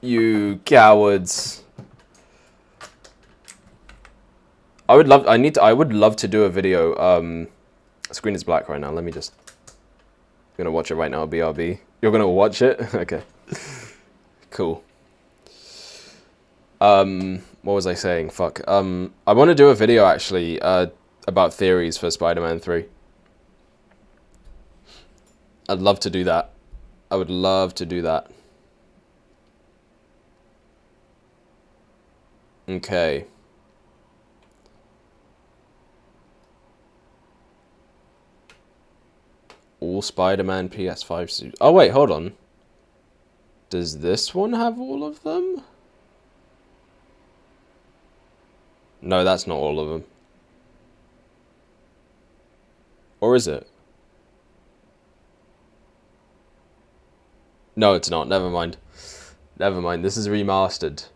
You cowards. I would love to do a video. Screen is black right now. Let me just. I'm gonna watch it right now. BRB. You're gonna watch it? Okay. Cool. What was I saying? Fuck. I want to do a video actually. About theories for Spider-Man 3. I'd love to do that. I would love to do that. Okay. All Spider-Man PS5 suits. Oh wait, hold on. Does this one have all of them? No, that's not all of them. Or is it? No, it's not. Never mind. Never mind. This is remastered.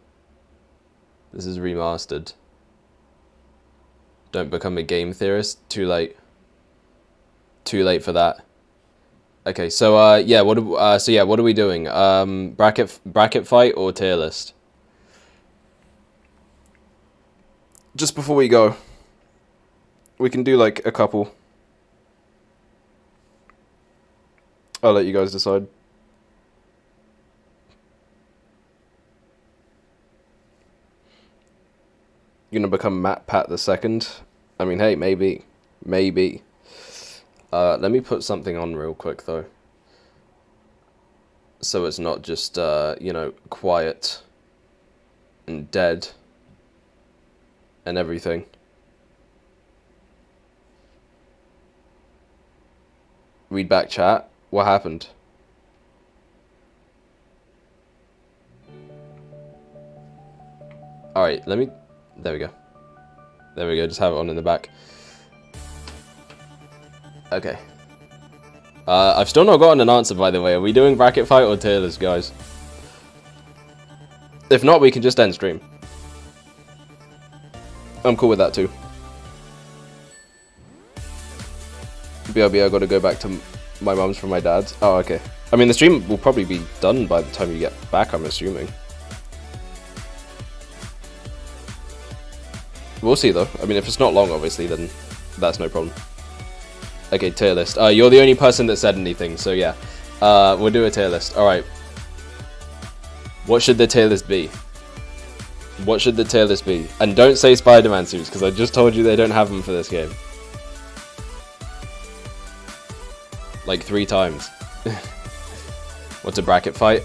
This is remastered. Don't become a game theorist. Too late. Too late for that. Okay, so yeah, what are we doing? Bracket fight or tier list? Just before we go, we can do like a couple. I'll let you guys decide. You're gonna become Matt Pat the second? I mean, hey, maybe. Maybe. Let me put something on real quick, though. So it's not just, you know, quiet and dead and everything. Read back chat. What happened? Alright, let me... There we go. There we go, just have it on in the back. Okay. I've still not gotten an answer, by the way. Are we doing bracket fight or tier list, guys? If not, we can just end stream. I'm cool with that, too. BRB, I gotta go back to my mum's from my dad's. Oh, okay. I mean, the stream will probably be done by the time you get back, I'm assuming. We'll see, though. I mean, if it's not long, obviously, then that's no problem. Okay, tier list. You're the only person that said anything, so yeah. We'll do a tier list. Alright. What should the tier list be? What should the tier list be? And don't say Spider-Man suits, because I just told you they don't have them for this game. Like 3 times. What's a bracket fight?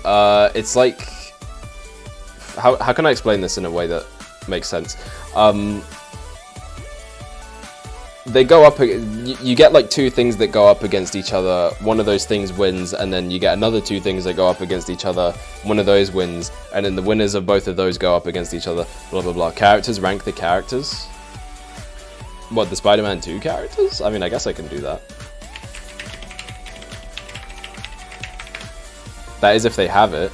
It's like... How can I explain this in a way that makes sense? They go up, you get like 2 things that go up against each other, one of those things wins, and then you get another 2 things that go up against each other, one of those wins, and then the winners of both of those go up against each other, blah blah blah. Characters, rank the characters? What, the Spider-Man 2 characters? I mean, I guess I can do that. That is if they have it.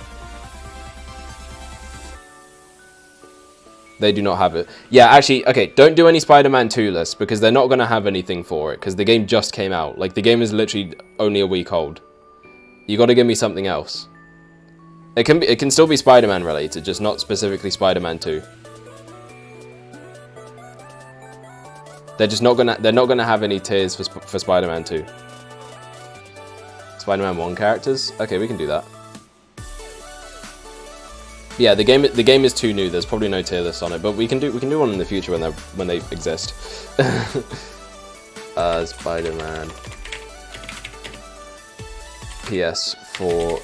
They do not have it. Yeah, actually, okay, don't do any Spider-Man 2 lists, because they're not going to have anything for it, because the game just came out. Like, the game is literally only a week old. You got to give me something else. It can still be Spider-Man related, just not specifically Spider-Man 2. They're just not gonna have any tiers for Spider-Man 2. Spider-Man 1 characters? Okay, we can do that. Yeah, the game is too new. There's probably no tier list on it, but we can do one in the future when they exist. Spider-Man PS4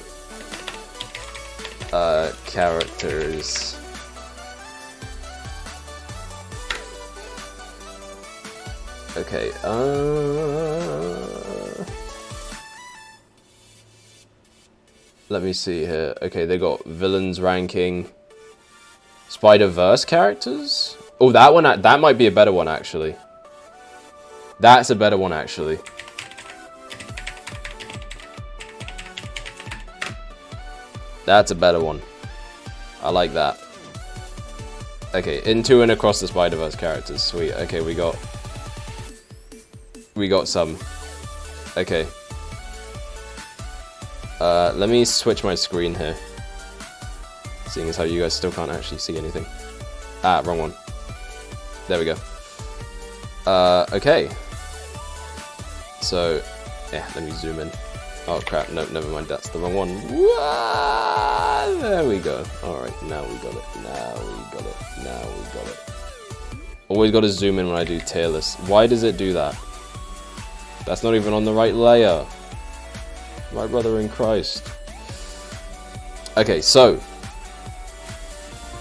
characters. Okay. Let me see here. Okay, they got villains ranking. Spider-Verse characters? Oh, that might be a better one, actually. That's a better one, actually. That's a better one. I like that. Okay, into and across the Spider-Verse characters. Sweet. Okay, we got some. Okay. Let me switch my screen here. Seeing as how you guys still can't actually see anything. Ah, wrong one. There we go. Okay. So, yeah, let me zoom in. Oh crap, no, never mind, that's the wrong one. There we go. Alright, now we got it. Now we got it. Now we got it. Always gotta zoom in when I do tier lists. Why does it do that? That's not even on the right layer. My brother in Christ. Okay, so.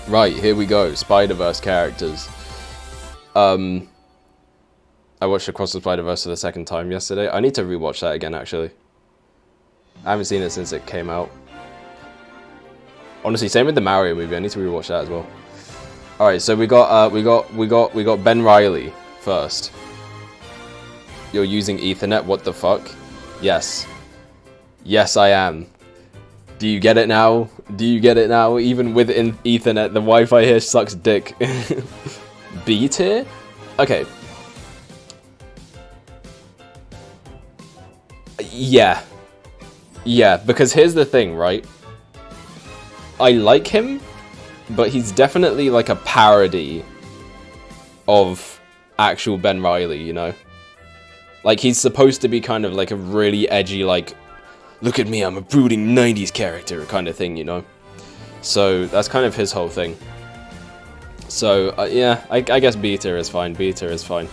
Right, here we go. Spider-Verse characters. I watched Across the Spider-Verse for the second time yesterday. I need to rewatch that again, actually. I haven't seen it since it came out. Honestly, same with the Mario movie. I need to rewatch that as well. All right, so we got Ben Reilly first. You're using Ethernet. What the fuck? Yes. Yes, I am. Do you get it now? Do you get it now? Even with Ethernet, the Wi-Fi here sucks dick. B tier? Okay. Yeah. Yeah, because here's the thing, right? I like him, but he's definitely like a parody of actual Ben Reilly, you know? Like, he's supposed to be kind of like a really edgy, like, look at me, I'm a brooding 90s character kind of thing, you know? So, that's kind of his whole thing. So, yeah, I guess B tier is fine. B tier is fine.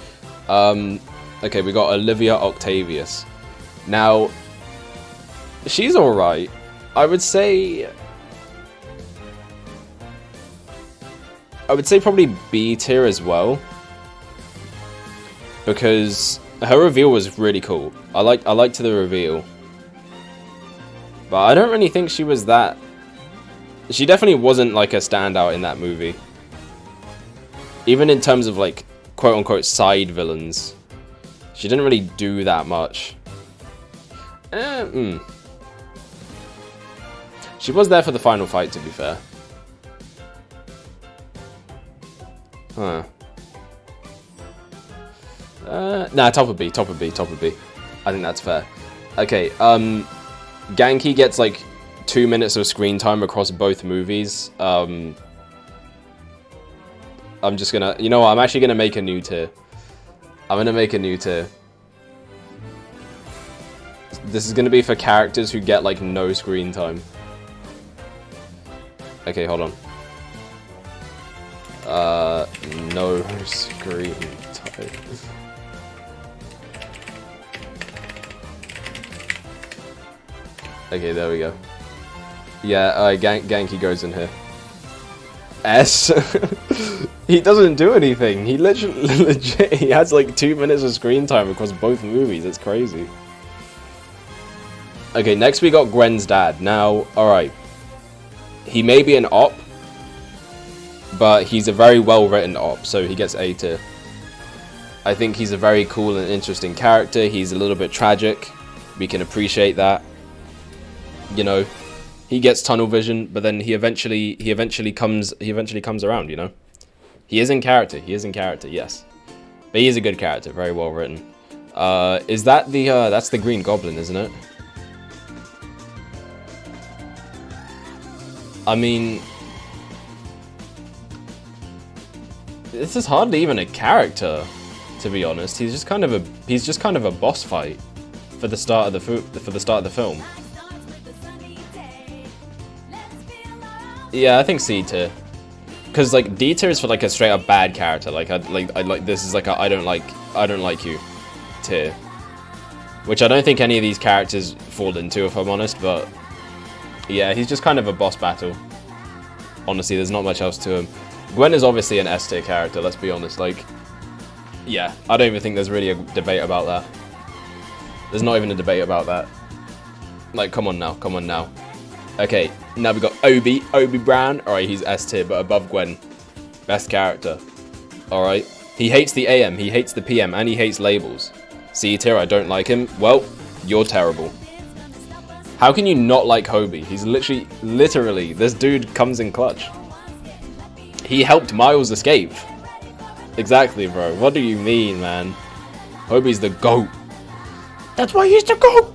Okay, we got Olivia Octavius. Now, she's alright. I would say probably B tier as well. Because her reveal was really cool. I liked the reveal. But I don't really think she was that. She definitely wasn't like a standout in that movie. Even in terms of like quote unquote side villains. She didn't really do that much. She was there for the final fight, to be fair. Huh. Nah, top of B. I think that's fair. Okay, Genki gets like 2 minutes of screen time across both movies. I'm just gonna... You know what? I'm actually gonna make a new tier. This is gonna be for characters who get like no screen time. Okay, hold on. No screen time. Okay, there we go. Yeah, Genki goes in here. S? He doesn't do anything. He legit, he has like 2 minutes of screen time across both movies. It's crazy. Okay, next we got Gwen's dad. Now, alright. He may be an op, but he's a very well-written op, so he gets A tier. I think he's a very cool and interesting character. He's a little bit tragic. We can appreciate that. You know, he gets tunnel vision, but then he eventually comes around, you know? He is in character, yes. But he is a good character, very well written. Is that the that's the Green Goblin, isn't it? I mean, this is hardly even a character, to be honest. He's just kind of a boss fight for the start of the film. Yeah, I think C tier. Cause like D tier is for like a straight up bad character. Like this is like a I don't like you tier. Which I don't think any of these characters fall into, if I'm honest, but yeah, he's just kind of a boss battle. Honestly, there's not much else to him. Gwen is obviously an S tier character, let's be honest. Like, yeah, I don't even think there's really a debate about that. There's not even a debate about that. Like, come on now. Okay, now we got Obi Brown. Alright, he's S tier, but above Gwen. Best character. Alright. He hates the AM, he hates the PM, and he hates labels. C tier, I don't like him. Well, you're terrible. How can you not like Hobie? He's literally, this dude comes in clutch. He helped Miles escape. Exactly, bro. What do you mean, man? Hobie's the GOAT. That's why he's the GOAT!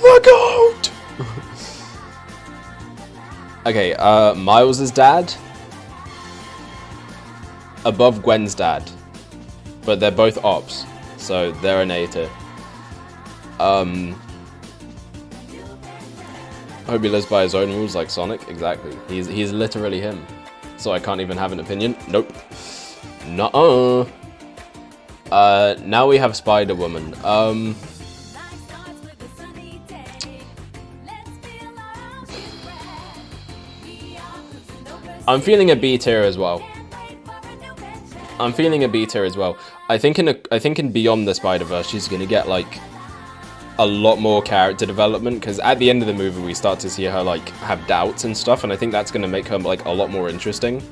The GOAT! Okay, Miles' dad. Above Gwen's dad. But they're both ops. So they're an A tier. Hope he lives by his own rules like Sonic. Exactly. He's literally him. So I can't even have an opinion. Nope. Nuh-uh. Now we have Spider-Woman. I'm feeling a B tier as well. I think in Beyond the Spider-Verse, she's gonna get like a lot more character development, because at the end of the movie we start to see her like have doubts and stuff, and I think that's gonna make her like a lot more interesting.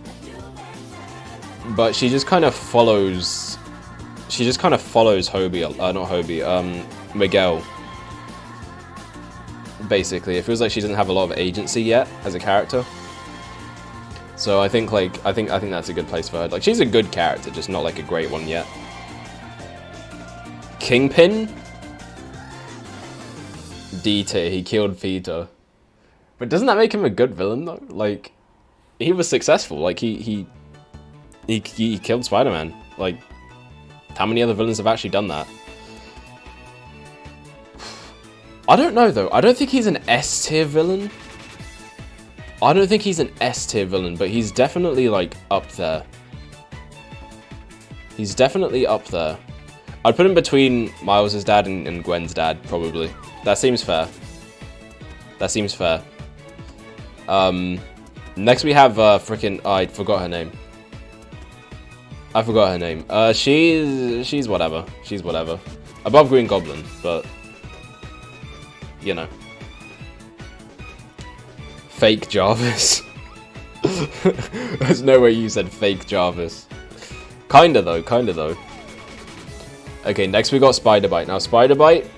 But she just kind of follows. Miguel. Basically, it feels like she doesn't have a lot of agency yet as a character. So I think that's a good place for her. Like, she's a good character, just not like a great one yet. Kingpin? D tier, he killed Peter. But doesn't that make him a good villain though? Like, he was successful. Like, he killed Spider-Man. Like, how many other villains have actually done that? I don't know though. I don't think he's an S tier villain. But he's definitely like up there. I'd put him between Miles' dad and Gwen's dad, probably. That seems fair. Next we have I forgot her name. She's whatever. Above Green Goblin, but you know. Fake Jarvis. There's no way you said fake Jarvis. Kinda though. Okay, next we got Spider-Bite. Now, Spider-Bite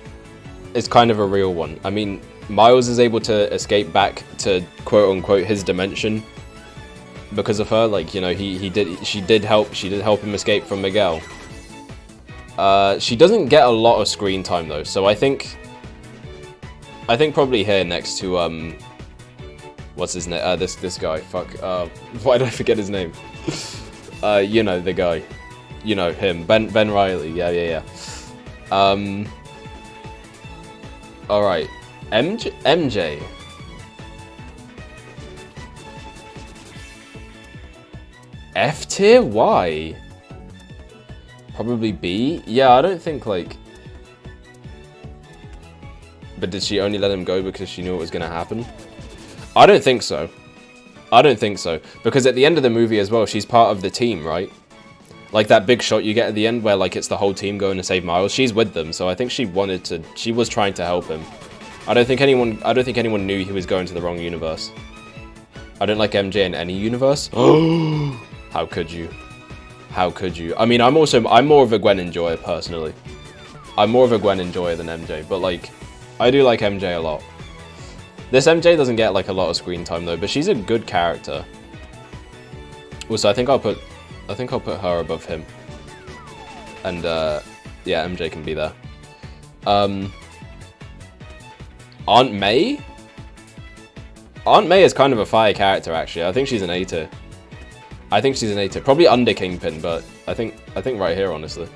is kind of a real one. I mean, Miles is able to escape back to quote-unquote his dimension because of her. Like, you know, she did help him escape from Miguel. She doesn't get a lot of screen time though, so I think probably here next to what's his name? This guy. Fuck. Why did I forget his name? You know the guy. You know him. Ben Reilly. Yeah. All right. MJ. F tier? Why? Probably B. Yeah, I don't think like. But did she only let him go because she knew it was gonna happen? I don't think so. Because at the end of the movie as well, she's part of the team, right? Like that big shot you get at the end where like it's the whole team going to save Miles. She's with them, so I think she was trying to help him. I don't think anyone knew he was going to the wrong universe. I don't like MJ in any universe. How could you? I mean, I'm more of a Gwen enjoyer personally. I'm more of a Gwen enjoyer than MJ, but like I do like MJ a lot. This MJ doesn't get like a lot of screen time though, but she's a good character. Also, I think I'll put her above him. And yeah, MJ can be there. Aunt May? Aunt May is kind of a fire character actually. I think she's an A tier. Probably under Kingpin, but I think right here honestly.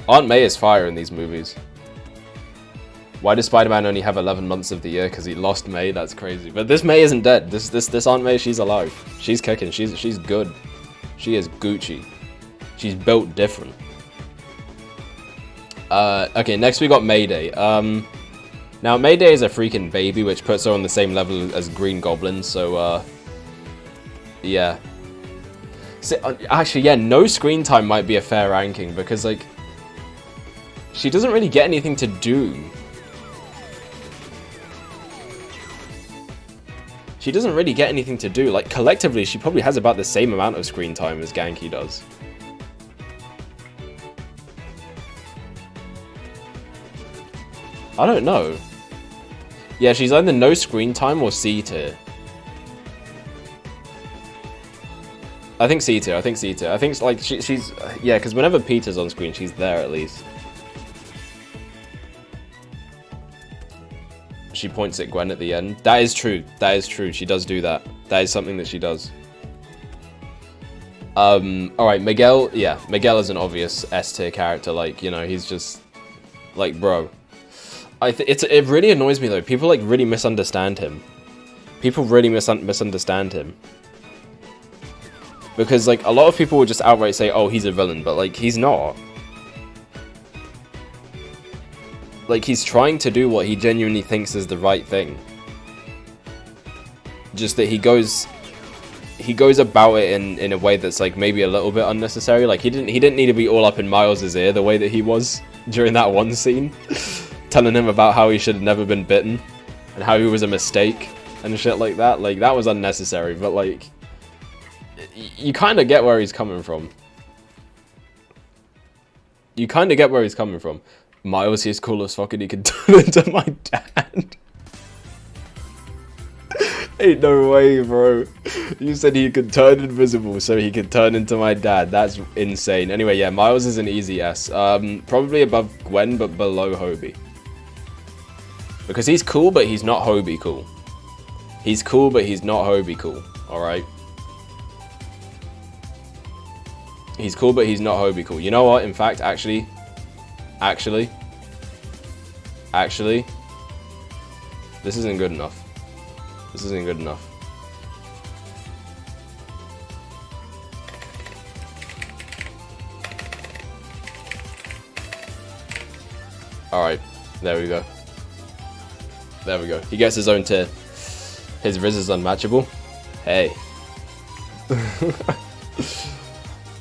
Aunt May is fire in these movies. Why does Spider-Man only have 11 months of the year? Because he lost May. That's crazy. But this May isn't dead. This Aunt May, she's alive. She's kicking. She's good. She is Gucci. She's built different. Okay, next we got Mayday. Now Mayday is a freaking baby, which puts her on the same level as Green Goblin. So yeah. So, actually, yeah, no screen time might be a fair ranking because like she doesn't really get anything to do. Like, collectively, she probably has about the same amount of screen time as Genki does. I don't know. Yeah, she's either no screen time or C tier. I think C tier. I think, like, she's... Yeah, because whenever Peter's on screen, she's there at least. she points at Gwen at the end. That is true. That is true. She does do that. That is something that she does. Alright, Miguel, yeah, Miguel is an obvious S tier character, like, you know, he's just, like, bro. It really annoys me, though. People, like, really misunderstand him. People really misunderstand him. Because, like, a lot of people would just outright say, oh, he's a villain, but, like, he's not. Like, he's trying to do what he genuinely thinks is the right thing. Just that he goes about it in a way that's like maybe a little bit unnecessary. Like he didn't need to be all up in Miles's ear the way that he was during that one scene, telling him about how he should have never been bitten and how he was a mistake and shit like that. Like that was unnecessary, but like you kind of get where he's coming from. You kind of get where he's coming from. Miles, he's cool as fuck and he can turn into my dad. Ain't no way, bro. You said he could turn invisible, so he could turn into my dad. That's insane. Anyway, yeah, Miles is an easy S. Probably above Gwen, but below Hobie. Because he's cool, but he's not Hobie cool. He's cool, but he's not Hobie cool. Alright? He's cool, but he's not Hobie cool. You know what? In fact, actually, this isn't good enough. This isn't good enough. Alright, there we go. There we go. He gets his own tier. His Riz is unmatchable. Hey.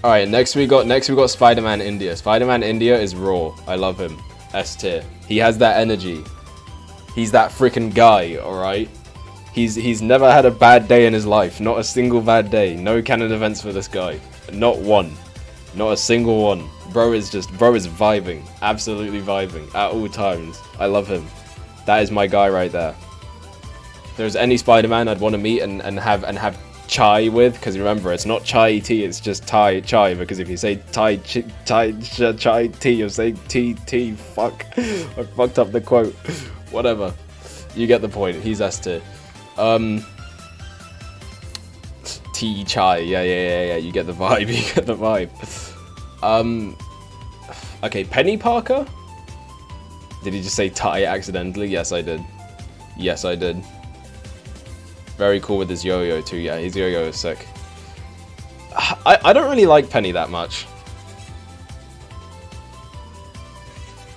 Alright, next we got Spider-Man India. Spider-Man India is raw. I love him. S tier. He has that energy. He's that freaking guy, alright? He's never had a bad day in his life. Not a single bad day. No canon events for this guy. Not one. Not a single one. Bro is vibing. Absolutely vibing at all times. I love him. That is my guy right there. If there's any Spider-Man I'd want to meet and have chai with, because remember, it's not chai tea, it's just chai, because if you say chai tea, you're saying tea, fuck. I fucked up the quote. Whatever. You get the point. He's S tier. Tea chai, yeah, you get the vibe, you get the vibe. Okay, Penny Parker? Did he just say Thai accidentally? Yes, I did. Yes, I did. Very cool with his yo-yo too, yeah, his yo-yo is sick. I don't really like Penny that much.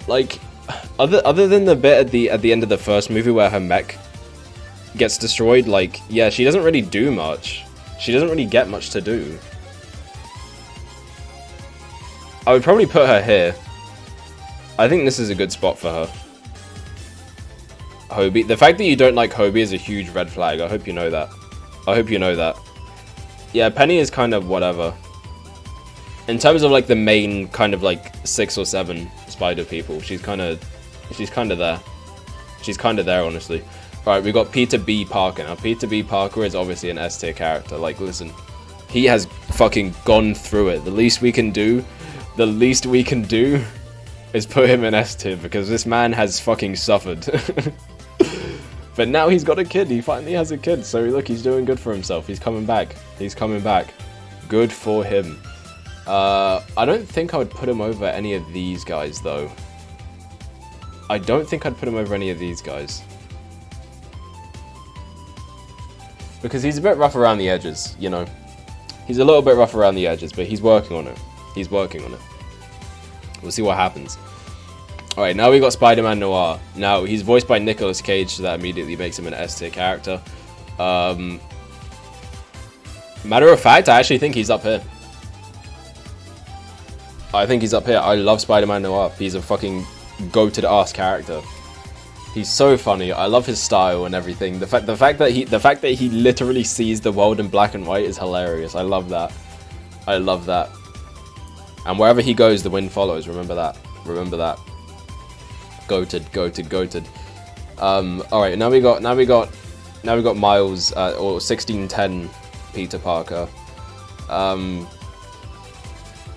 Like, other than the bit at the end of the first movie where her mech gets destroyed, like, yeah, she doesn't really do much. She doesn't really get much to do. I would probably put her here. I think this is a good spot for her. Hobie. The fact that you don't like Hobie is a huge red flag. I hope you know that. I hope you know that. Yeah, Penny is kind of whatever. In terms of like the main kind of like 6 or 7 spider people, she's kind of there. She's kind of there, honestly. Alright, we got Peter B. Parker. Now, Peter B. Parker is obviously an S tier character. Like, listen, he has fucking gone through it. The least we can do is put him in S tier, because this man has fucking suffered. But now he's got a kid. He finally has a kid. So look, he's doing good for himself. He's coming back. He's coming back. Good for him. I don't think I would put him over any of these guys, though. I don't think I'd put him over any of these guys. Because he's a bit rough around the edges, you know. He's a little bit rough around the edges, but he's working on it. He's working on it. We'll see what happens. Alright, now we got Spider-Man Noir. Now, he's voiced by Nicolas Cage, so that immediately makes him an S tier character. Matter of fact, I actually think he's up here. I think he's up here. I love Spider-Man Noir. He's a fucking goated ass character. He's so funny. I love his style and everything. The fact that he literally sees the world in black and white is hilarious. I love that. I love that. And wherever he goes, the wind follows. Remember that. Remember that. Goated. Alright, now we got Miles, or 1610 Peter Parker.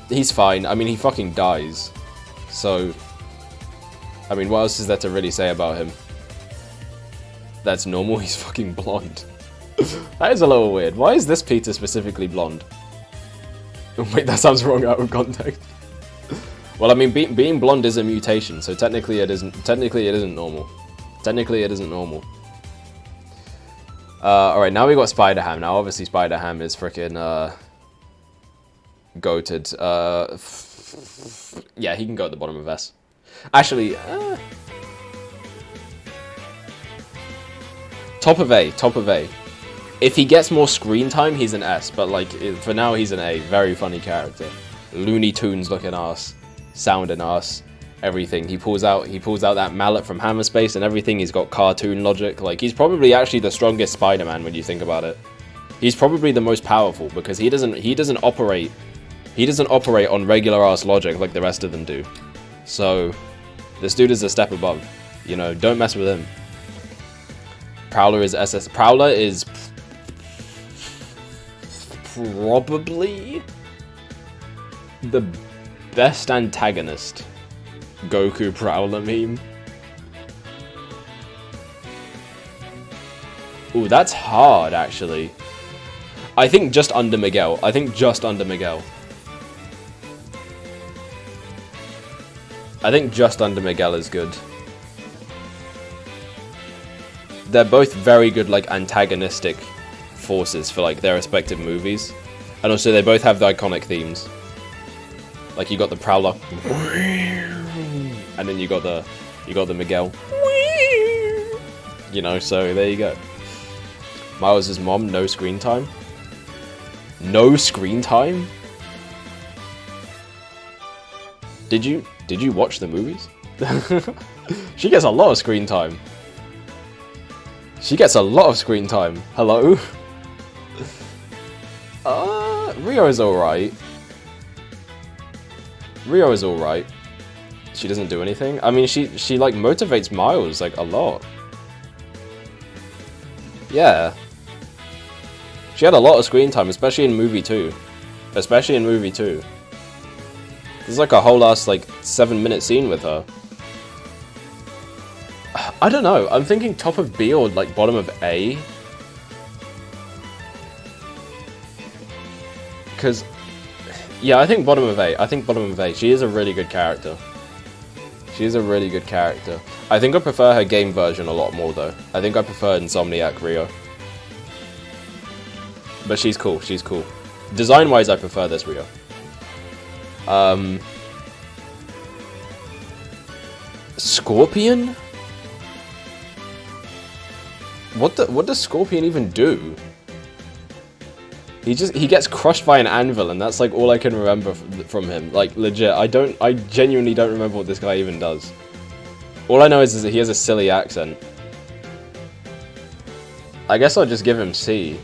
He's fine. I mean, he fucking dies. So, I mean, what else is there to really say about him? That's normal. He's fucking blonde. That is a little weird. Why is this Peter specifically blonde? Oh, wait, that sounds wrong out of context. Well, I mean, being blonde is a mutation, so technically it isn't. Technically, it isn't normal. Technically, it isn't normal. All right, now we got Spider-Ham. Now, obviously, Spider-Ham is freaking goated. Yeah, he can go at the bottom of S. Actually, top of A. Top of A. If he gets more screen time, he's an S. But like for now, he's an A. Very funny character. Looney Tunes looking ass, sounding ass, everything. He pulls out that mallet from Hammerspace and everything. He's got cartoon logic. Like he's probably actually the strongest Spider-Man when you think about it. He's probably the most powerful because he doesn't operate on regular ass logic like the rest of them do. So this dude is a step above. You know, don't mess with him. Prowler is SS. Prowler is probably the best antagonist Goku Prowler meme. Ooh, that's hard, actually. I think just under Miguel. I think just under Miguel. I think just under Miguel is good. They're both very good, like, antagonistic forces for, like, their respective movies. And also, they both have the iconic themes. Like, you got the Prowler. And then you got the Miguel. You know, so there you go. Miles' mom, no screen time. No screen time? Did you watch the movies? She gets a lot of screen time. She gets a lot of screen time. Hello? Rio is alright. Rio is alright. She doesn't do anything. I mean, she like motivates Miles like a lot. Yeah. She had a lot of screen time, especially in movie 2. Especially in movie 2. There's like a whole ass like 7-minute scene with her. I don't know. I'm thinking top of B or like bottom of A. Because, yeah, I think bottom of A. I think bottom of A. She is a really good character. She is a really good character. I think I prefer her game version a lot more though. I think I prefer Insomniac Rio. But she's cool. She's cool. Design-wise, I prefer this Rio. Scorpion? What does Scorpion even do? He gets crushed by an anvil, and that's like all I can remember from him. Like legit, I genuinely don't remember what this guy even does. All I know is that he has a silly accent. I guess I'll just give him C.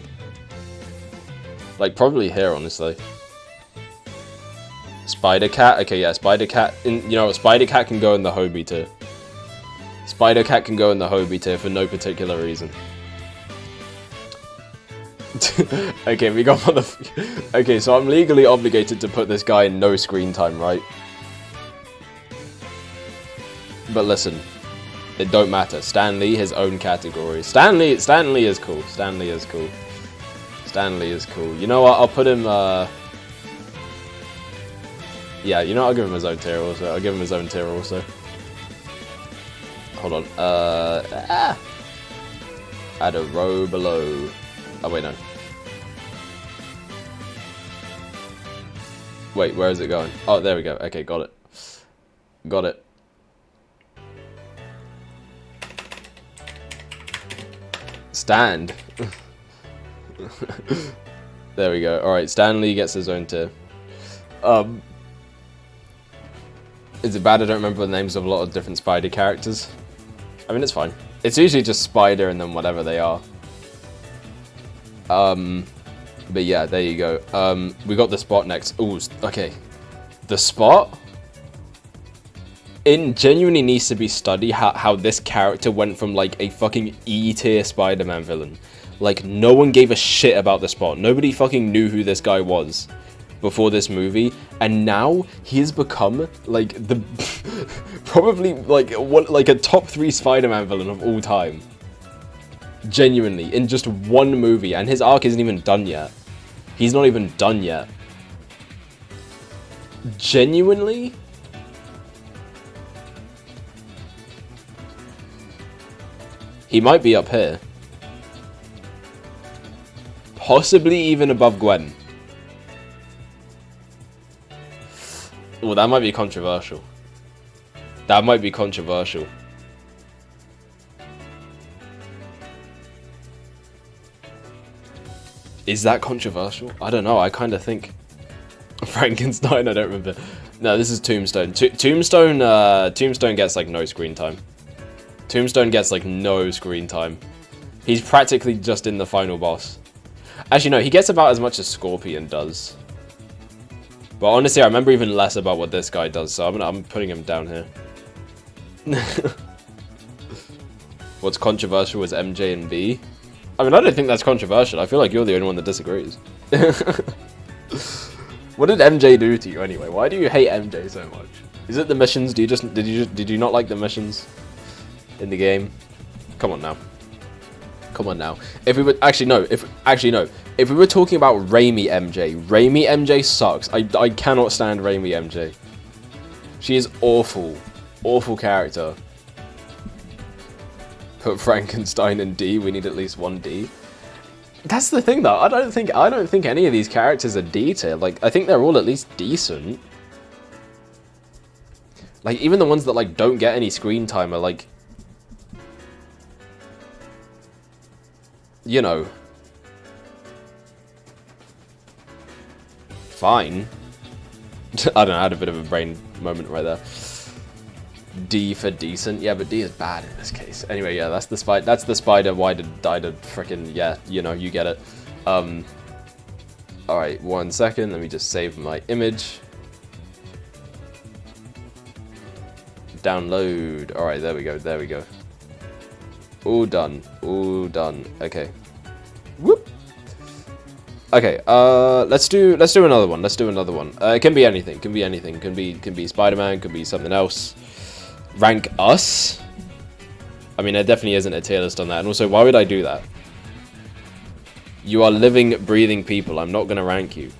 Like probably here, honestly. Spider Cat? Okay, yeah, Spider Cat. You know, Spider Cat can go in the Hobie tier. Spider Cat can go in the Hobie tier for no particular reason. Okay, we got okay, so I'm legally obligated to put this guy in no screen time, right? But listen, it don't matter. Stan Lee, his own category. Stan Lee is cool. Stan Lee is cool. Stan Lee is cool. You know what? I'll put him. Yeah, you know, I'll give him his own tier also. I'll give him his own tier also. Hold on. Add a row below. Oh wait, no. Wait, where is it going? Oh, there we go. Okay, got it. Got it. Stand. There we go. Alright, Stan Lee gets his own tier. Is it bad I don't remember the names of a lot of different Spider characters? I mean, it's fine. It's usually just Spider and then whatever they are. But yeah, there you go. We got the Spot next. Ooh, okay. The Spot? It genuinely needs to be studied how this character went from like a fucking E-tier Spider-Man villain. Like, no one gave a shit about the Spot. Nobody fucking knew who this guy was before this movie, and now he has become like the probably like a top 3 Spider-Man villain of all time. Genuinely, in just one movie, and his arc isn't even done yet. He's not even done yet. Genuinely? He might be up here. Possibly even above Gwen. Oh, that might be controversial. That might be controversial. Is that controversial? I don't know. I kind of think Frankenstein. I don't remember. No, this is Tombstone. Tombstone gets like no screen time. Tombstone gets like no screen time. He's practically just in the final boss. Actually, no, he gets about as much as Scorpion does. But honestly, I remember even less about what this guy does, so I'm putting him down here. What's controversial is MJ and B. I mean, I don't think that's controversial. I feel like you're the only one that disagrees. What did MJ do to you anyway? Why do you hate MJ so much? Is it the missions? Did you not like the missions in the game? Come on now. Come on now. If we were If we were talking about Raimi MJ sucks. I cannot stand Raimi MJ. She is awful. Awful character. Put Frankenstein in D. We need at least one D. That's the thing, though. I don't think any of these characters are D tier. Like, I think they're all at least decent. Like, even the ones that like don't get any screen time are like, you know, fine. I don't know. I had a bit of a brain moment right there. D for decent. Yeah, but D is bad in this case. Anyway, yeah, that's the spider. That's the spider. Why did frickin', yeah, you know, you get it. All right, 1 second. Let me just save my image. Download. All right, there we go. There we go. All done. All done. Okay. Whoop. Okay. Let's do another one. Let's do another one. It can be anything. Can be anything. Can be Spider-Man. Could be something else. Rank us. I mean, there definitely isn't a tier list on that. And also, why would I do that? You are living, breathing people. I'm not gonna rank you.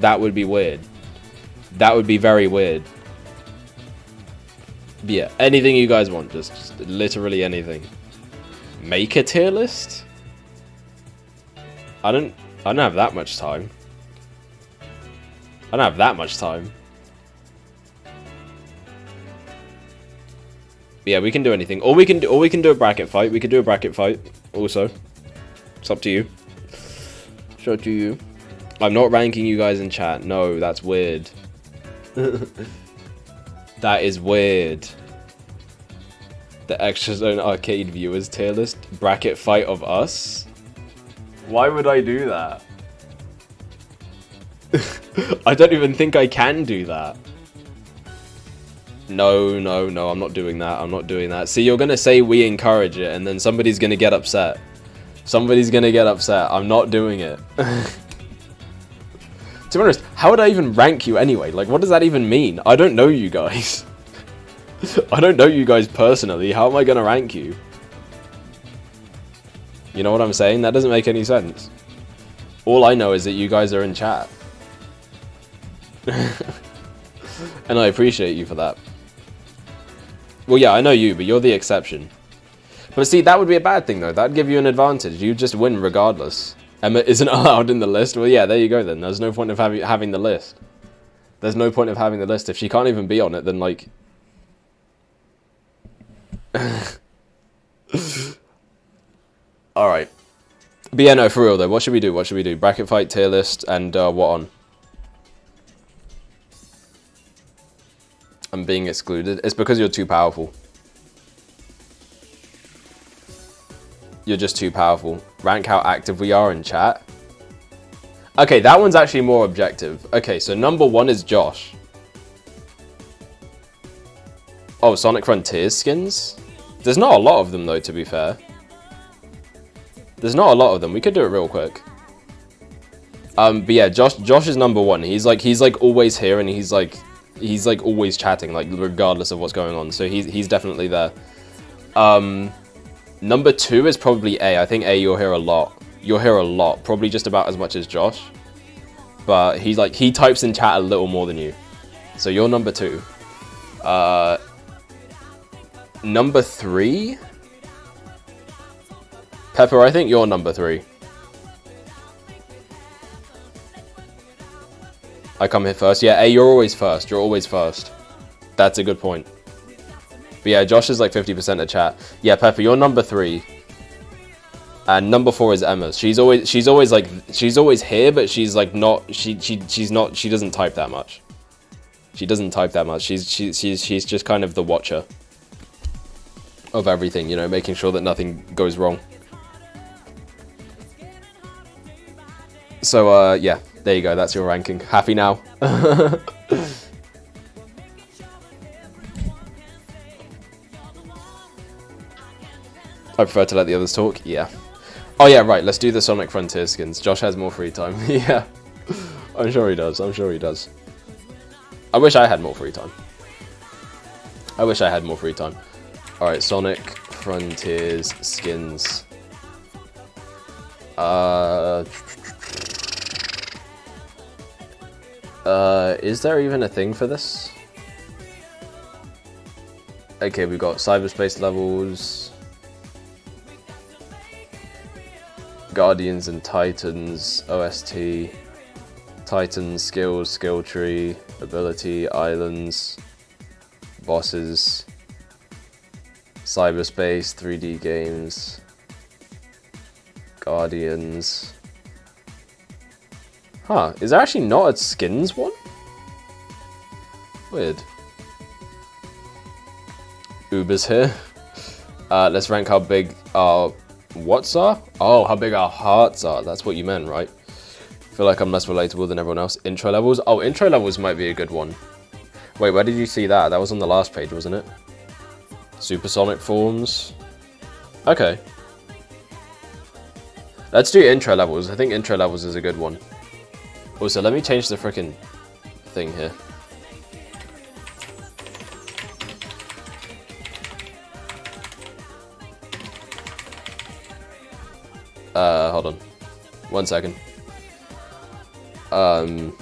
That would be weird. That would be very weird. But yeah, anything you guys want, just literally anything. Make a tier list? I don't have that much time. I don't have that much time. But yeah, we can do anything. Or we can do a bracket fight. We could do a bracket fight also. It's up to you. It's up to you. I'm not ranking you guys in chat. No, that's weird. That is weird. The Extra Zone Arcade viewers tier list. Bracket fight of us. Why would I do that? I don't even think I can do that. No, no, no, I'm not doing that. I'm not doing that. See, you're going to say we encourage it, and then somebody's going to get upset. Somebody's going to get upset. I'm not doing it. To be honest, how would I even rank you anyway? Like, what does that even mean? I don't know you guys. I don't know you guys personally. How am I going to rank you? You know what I'm saying? That doesn't make any sense. All I know is that you guys are in chat. And I appreciate you for that. Well, yeah, I know you, but you're the exception. But see, that would be a bad thing, though. That'd give you an advantage. You just win regardless. Emma isn't allowed in the list. Well, yeah, there you go, then. There's no point of having the list. There's no point of having the list. If she can't even be on it, then, like... Alright. But yeah, no, for real, though. What should we do? What should we do? Bracket fight, tier list, and what on? I'm being excluded. It's because you're too powerful. You're just too powerful. Rank how active we are in chat. Okay, that one's actually more objective. Okay, so number 1 is Josh. Oh, Sonic Frontiers skins? There's not a lot of them, though, to be fair. There's not a lot of them. We could do it real quick. But yeah, Josh is number 1. He's like always here, and he's like always chatting, like regardless of what's going on. So he's definitely there. Number 2 is probably A. I think A you'll hear a lot. You'll hear a lot. Probably just about as much as Josh. But he's like, he types in chat a little more than you. So you're number 2. Number 3? Pepper, I think you're number 3. I come here first. Yeah, A, you're always first. You're always first. That's a good point. But yeah, Josh is like 50% of chat. Yeah, Pepper, you're number 3. And number 4 is Emma. She's always here, but she's like not, she doesn't type that much. She doesn't type that much. She's just kind of the watcher of everything, you know, making sure that nothing goes wrong. So, yeah, there you go. That's your ranking. Happy now? I prefer to let the others talk. Yeah. Oh, yeah, right. Let's do the Sonic Frontier skins. Josh has more free time. Yeah. I'm sure he does. I'm sure he does. I wish I had more free time. I wish I had more free time. Alright, Sonic Frontiers skins. Is there even a thing for this? Okay, we've got cyberspace levels, Guardians and Titans, OST, Titans, skills, skill tree, ability, islands, bosses, cyberspace, 3D games, Guardians. Huh, is there actually not a skins one? Weird. Uber's here. Let's rank how big our what's are? Oh, how big our hearts are. That's what you meant, right? Feel like I'm less relatable than everyone else. Intro levels? Oh, intro levels might be a good one. Wait, where did you see that? That was on the last page, wasn't it? Supersonic forms. Okay. Let's do intro levels. I think intro levels is a good one. Also, let me change the frickin' thing here. Hold on. 1 second. Alright,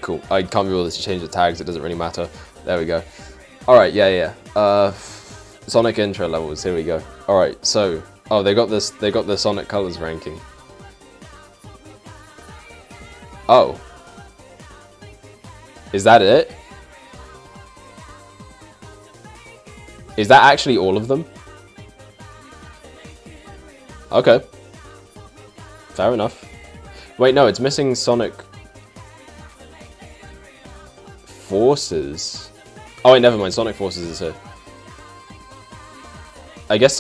cool. I can't be bothered to change the tags, it doesn't really matter. There we go. Alright, yeah. Sonic intro levels, here we go. Alright, so oh, they got the Sonic Colors ranking. Oh. Is that it? Is that actually all of them? Okay. Fair enough. Wait, no, it's missing Sonic Forces. Oh wait, never mind. Sonic Forces is here. I guess,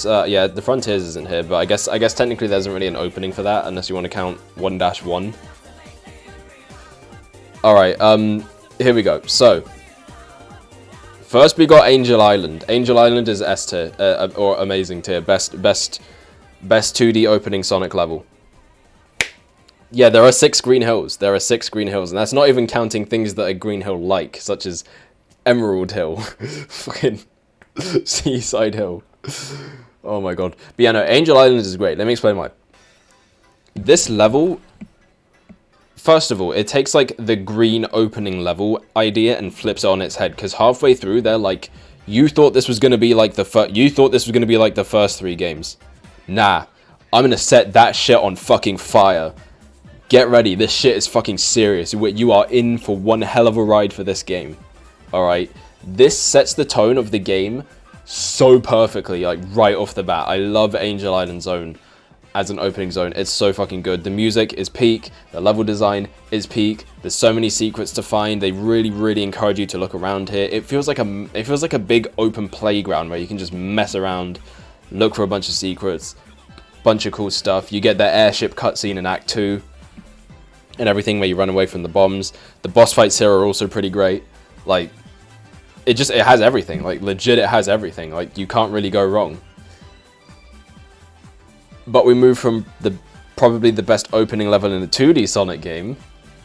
yeah, the Frontiers isn't here, but I guess technically there isn't really an opening for that unless you want to count 1-1. Alright, here we go. So, first we got Angel Island. Angel Island is S tier, or amazing tier. Best 2D opening Sonic level. Yeah, there are 6 green hills. There are 6 green hills, and that's not even counting things that are green hill-like, such as Emerald Hill. Fucking Seaside Hill. Oh my god. But yeah, no, Angel Island is great. Let me explain why. This level, first of all, it takes like the green opening level idea and flips it on its head, because halfway through they're like, you thought this was gonna be like the first 3 games. Nah, I'm gonna set that shit on fucking fire. Get ready, this shit is fucking serious. You are in for one hell of a ride for this game. Alright, this sets the tone of the game so perfectly, like right off the bat. I love Angel Island Zone as an opening zone. It's so fucking good. The music is peak, the level design is peak. There's so many secrets to find. They really encourage you to look around here. It feels like a big open playground where you can just mess around, look for a bunch of secrets, bunch of cool stuff. You get that airship cutscene in Act 2 and everything where you run away from the bombs. The boss fights here are also pretty great. Like, it has everything. Like, legit, it has everything. Like, you can't really go wrong. But we move from probably the best opening level in a 2D Sonic game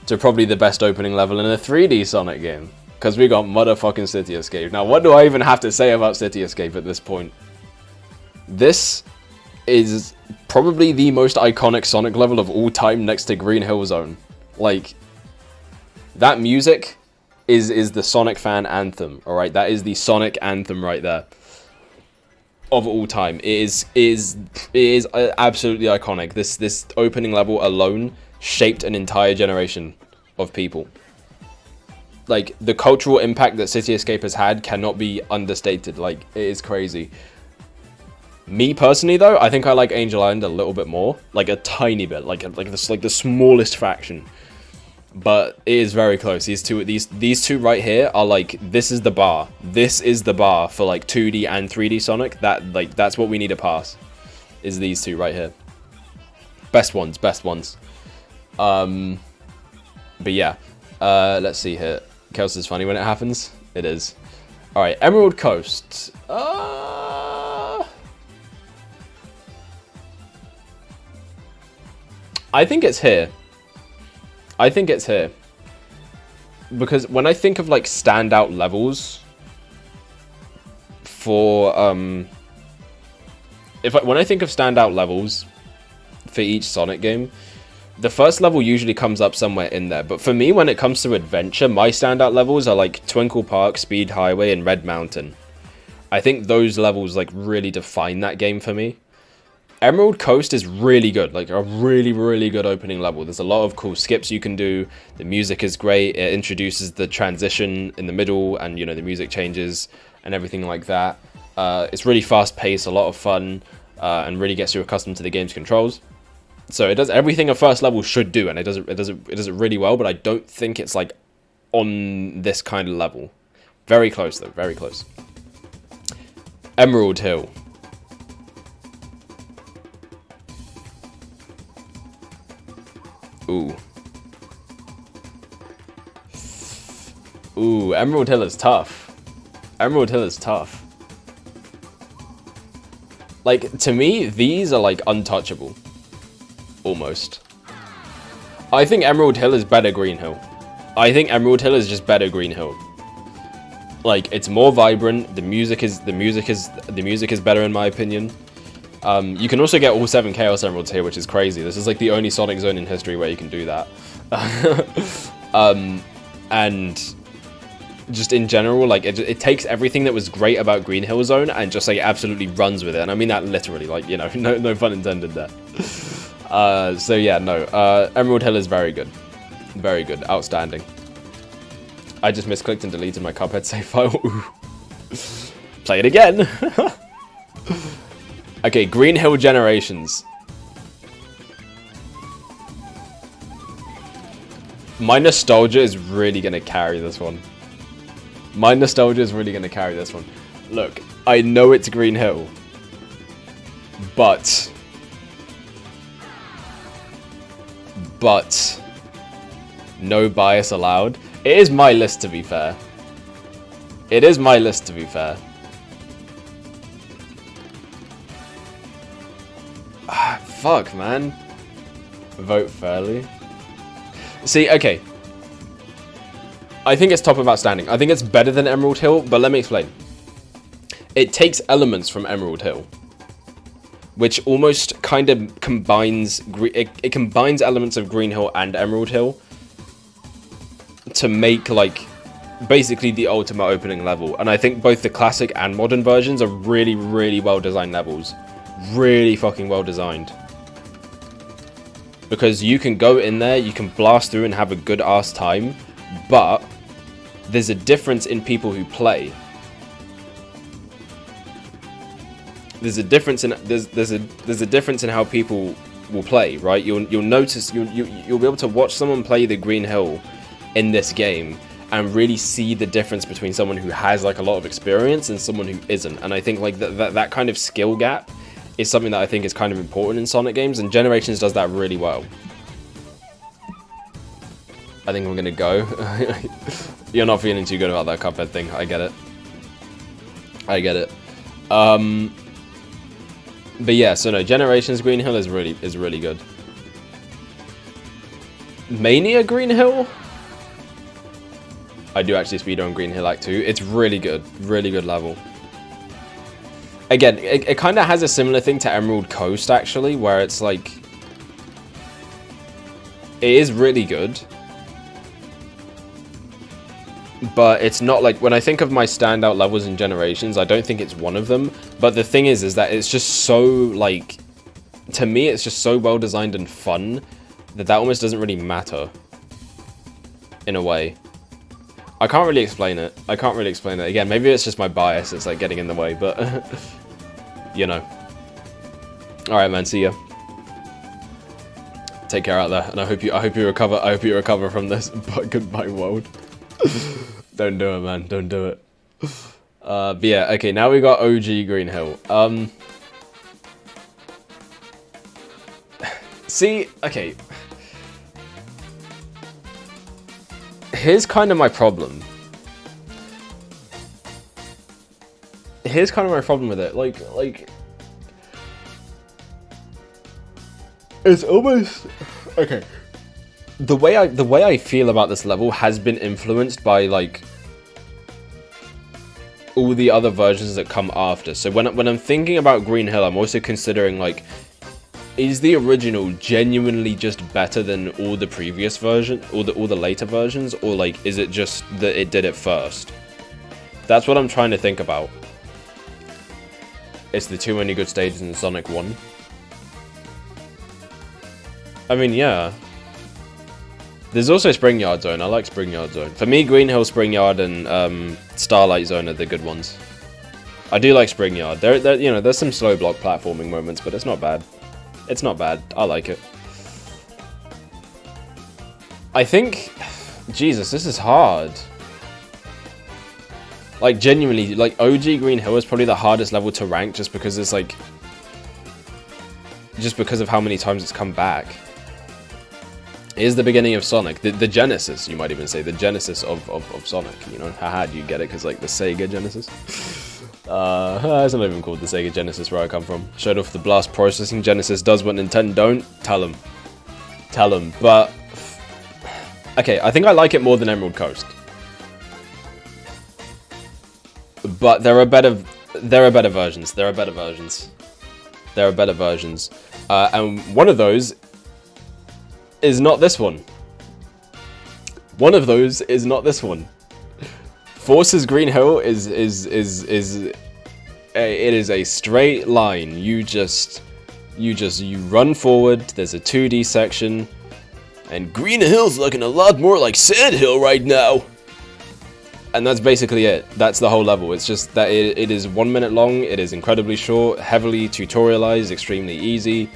to probably the best opening level in a 3D Sonic game. because we got motherfucking City Escape. Now, what do I even have to say about City Escape at this point? This is probably the most iconic Sonic level of all time, next to Green Hill Zone. Like, that music is the Sonic fan anthem, alright? That is the Sonic anthem right there. Of all time. It is absolutely iconic. This opening level alone shaped an entire generation of people. Like, the cultural impact that City Escape has had cannot be understated. Like, it is crazy. Me personally, though, I think I like Angel Island a little bit more, like a tiny bit, like the smallest fraction. But it is very close. These two right here are like, this is the bar. This is the bar for like 2D and 3D Sonic. That's what we need to pass. Is these two right here. Best ones. But yeah. Let's see here. Chaos is funny when it happens. It is. All right, Emerald Coast. I think it's here. Because when I think of like standout levels for when I think of standout levels for each Sonic game, the first level usually comes up somewhere in there. But for me, when it comes to adventure, my standout levels are like Twinkle Park, Speed Highway, and Red Mountain. I think those levels like really define that game for me. Emerald Coast is really good, like a really, really good opening level. There's a lot of cool skips you can do. The music is great. It introduces the transition in the middle, and you know, the music changes and everything like that. It's really fast paced, a lot of fun, and really gets you accustomed to the game's controls. So it does everything a first level should do, and it does it really well. But I don't think it's like on this kind of level. Very close though, very close. Emerald Hill. Ooh, Emerald Hill is tough. Like, to me, these are like untouchable. Almost. I think Emerald Hill is better Green Hill. I think Emerald Hill is just better Green Hill. Like, it's more vibrant. The music is better in my opinion. You can also get all 7 Chaos Emeralds here, which is crazy. This is like the only Sonic zone in history where you can do that. And just in general, like it takes everything that was great about Green Hill Zone and just like absolutely runs with it. And I mean that literally, like, you know, no pun intended there. So yeah, no, Emerald Hill is very good, outstanding. I just misclicked and deleted my Cuphead save file. Play it again. Okay, Green Hill Generations. My nostalgia is really going to carry this one. Look, I know it's Green Hill. But... no bias allowed. It is my list, to be fair. Fuck, man. Vote fairly. See, okay. I think it's top of outstanding. I think it's better than Emerald Hill, but let me explain. It takes elements from Emerald Hill, which almost kind of combines... It combines elements of Green Hill and Emerald Hill to make, like, basically the ultimate opening level. And I think both the classic and modern versions are really, really well-designed levels. Really fucking well-designed. Because you can go in there, you can blast through and have a good ass time, but there's a difference in people who play. There's a difference in how people will play, right? You'll notice you'll be able to watch someone play the Green Hill in this game and really see the difference between someone who has like a lot of experience and someone who isn't. And I think like that kind of skill gap is something that I think is kind of important in Sonic games, and Generations does that really well. I think I'm gonna go. You're not feeling too good about that Cuphead thing. I get it. But yeah, so no, Generations Green Hill is really good. Mania Green Hill? I do actually speedrun Green Hill Act 2. It's really good level. Again, it kind of has a similar thing to Emerald Coast, actually, where it's like... It is really good. But it's not like... When I think of my standout levels in Generations, I don't think it's one of them. But the thing is that it's just so, like... To me, it's just so well designed and fun that almost doesn't really matter. In a way. I can't really explain it. Again, maybe it's just my bias. It's like getting in the way, but... you know. Alright, man. See ya. Take care out there. And I hope you recover from this. But goodbye, world. Don't do it, man. Don't do it. But yeah, okay. Now we got OG Green Hill. See, okay. Here's kind of my problem. With it. Like... It's almost... Okay. The way I feel about this level has been influenced by, like... all the other versions that come after. So when I'm thinking about Green Hill, I'm also considering, like... Is the original genuinely just better than all the previous versions, all the later versions, or like is it just that it did it first? That's what I'm trying to think about. It's the too many good stages in Sonic 1. I mean, yeah. There's also Spring Yard Zone. I like Spring Yard Zone. For me, Green Hill, Spring Yard, and Starlight Zone are the good ones. I do like Spring Yard. You know, there's some slow block platforming moments, but it's not bad. It's not bad. I like it. I think... Jesus, this is hard. Like, genuinely, like, OG Green Hill is probably the hardest level to rank just because it's, like... Just because of how many times it's come back. It is the beginning of Sonic. The Genesis, you might even say. The Genesis of Sonic, you know? Haha, do you get it? Because, like, the Sega Genesis? It's not even called the Sega Genesis where I come from. Showed off the blast processing. Genesis does what Nintendo don't. Tell them. Tell them. But... Okay, I think I like it more than Emerald Coast. But there are better versions. And one of those is not this one. Forces Green Hill is a straight line. You run forward. There's a 2D section, and Green Hill's looking a lot more like Sand Hill right now. And that's basically it. That's the whole level. It's just that it is 1 minute long. It is incredibly short, heavily tutorialized, extremely easy.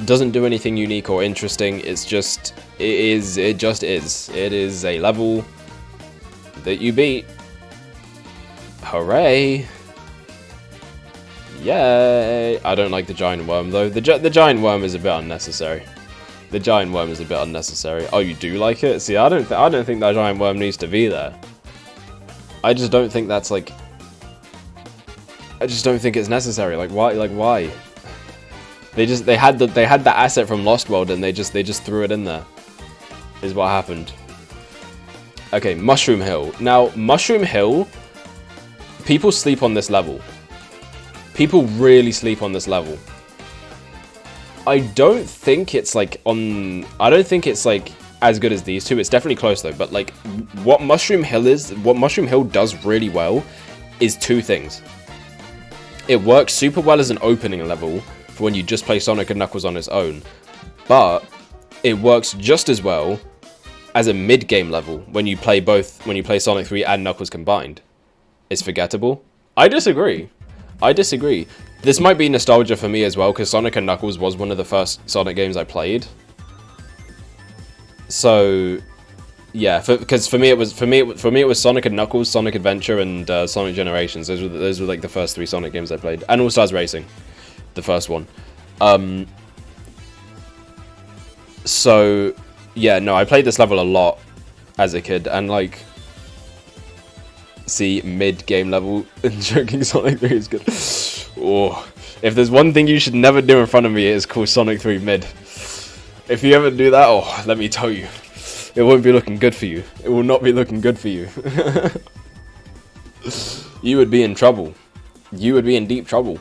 Doesn't do anything unique or interesting. It just is. It is a level that you beat. Hooray! Yay! I don't like the giant worm though. The giant worm is a bit unnecessary. Oh, you do like it? See, I don't think that giant worm needs to be there. I just don't think that's like... I just don't think it's necessary. Like why? They had the asset from Lost World and they just threw it in there. Is what happened. Okay, Mushroom Hill. Now, Mushroom Hill, people sleep on this level. People really sleep on this level. I don't think it's like as good as these two. It's definitely close though, but like what Mushroom Hill does really well is two things. It works super well as an opening level for when you just play Sonic and Knuckles on its own, but it works just as well as a mid-game level when you play Sonic 3 and Knuckles combined. It's forgettable. I disagree. This might be nostalgia for me as well, because Sonic and Knuckles was one of the first Sonic games I played. So, yeah, because for me it was Sonic and Knuckles, Sonic Adventure, and Sonic Generations. Those were like the first three Sonic games I played, and All Stars Racing, the first one. So, yeah, no, I played this level a lot as a kid, and like, see, mid-game level in joking Sonic 3 is good. Oh, if there's one thing you should never do in front of me, it is call Sonic 3 mid. If you ever do that, oh, let me tell you, It won't be looking good for you. It will not be looking good for you. You would be in trouble. You would be in deep trouble.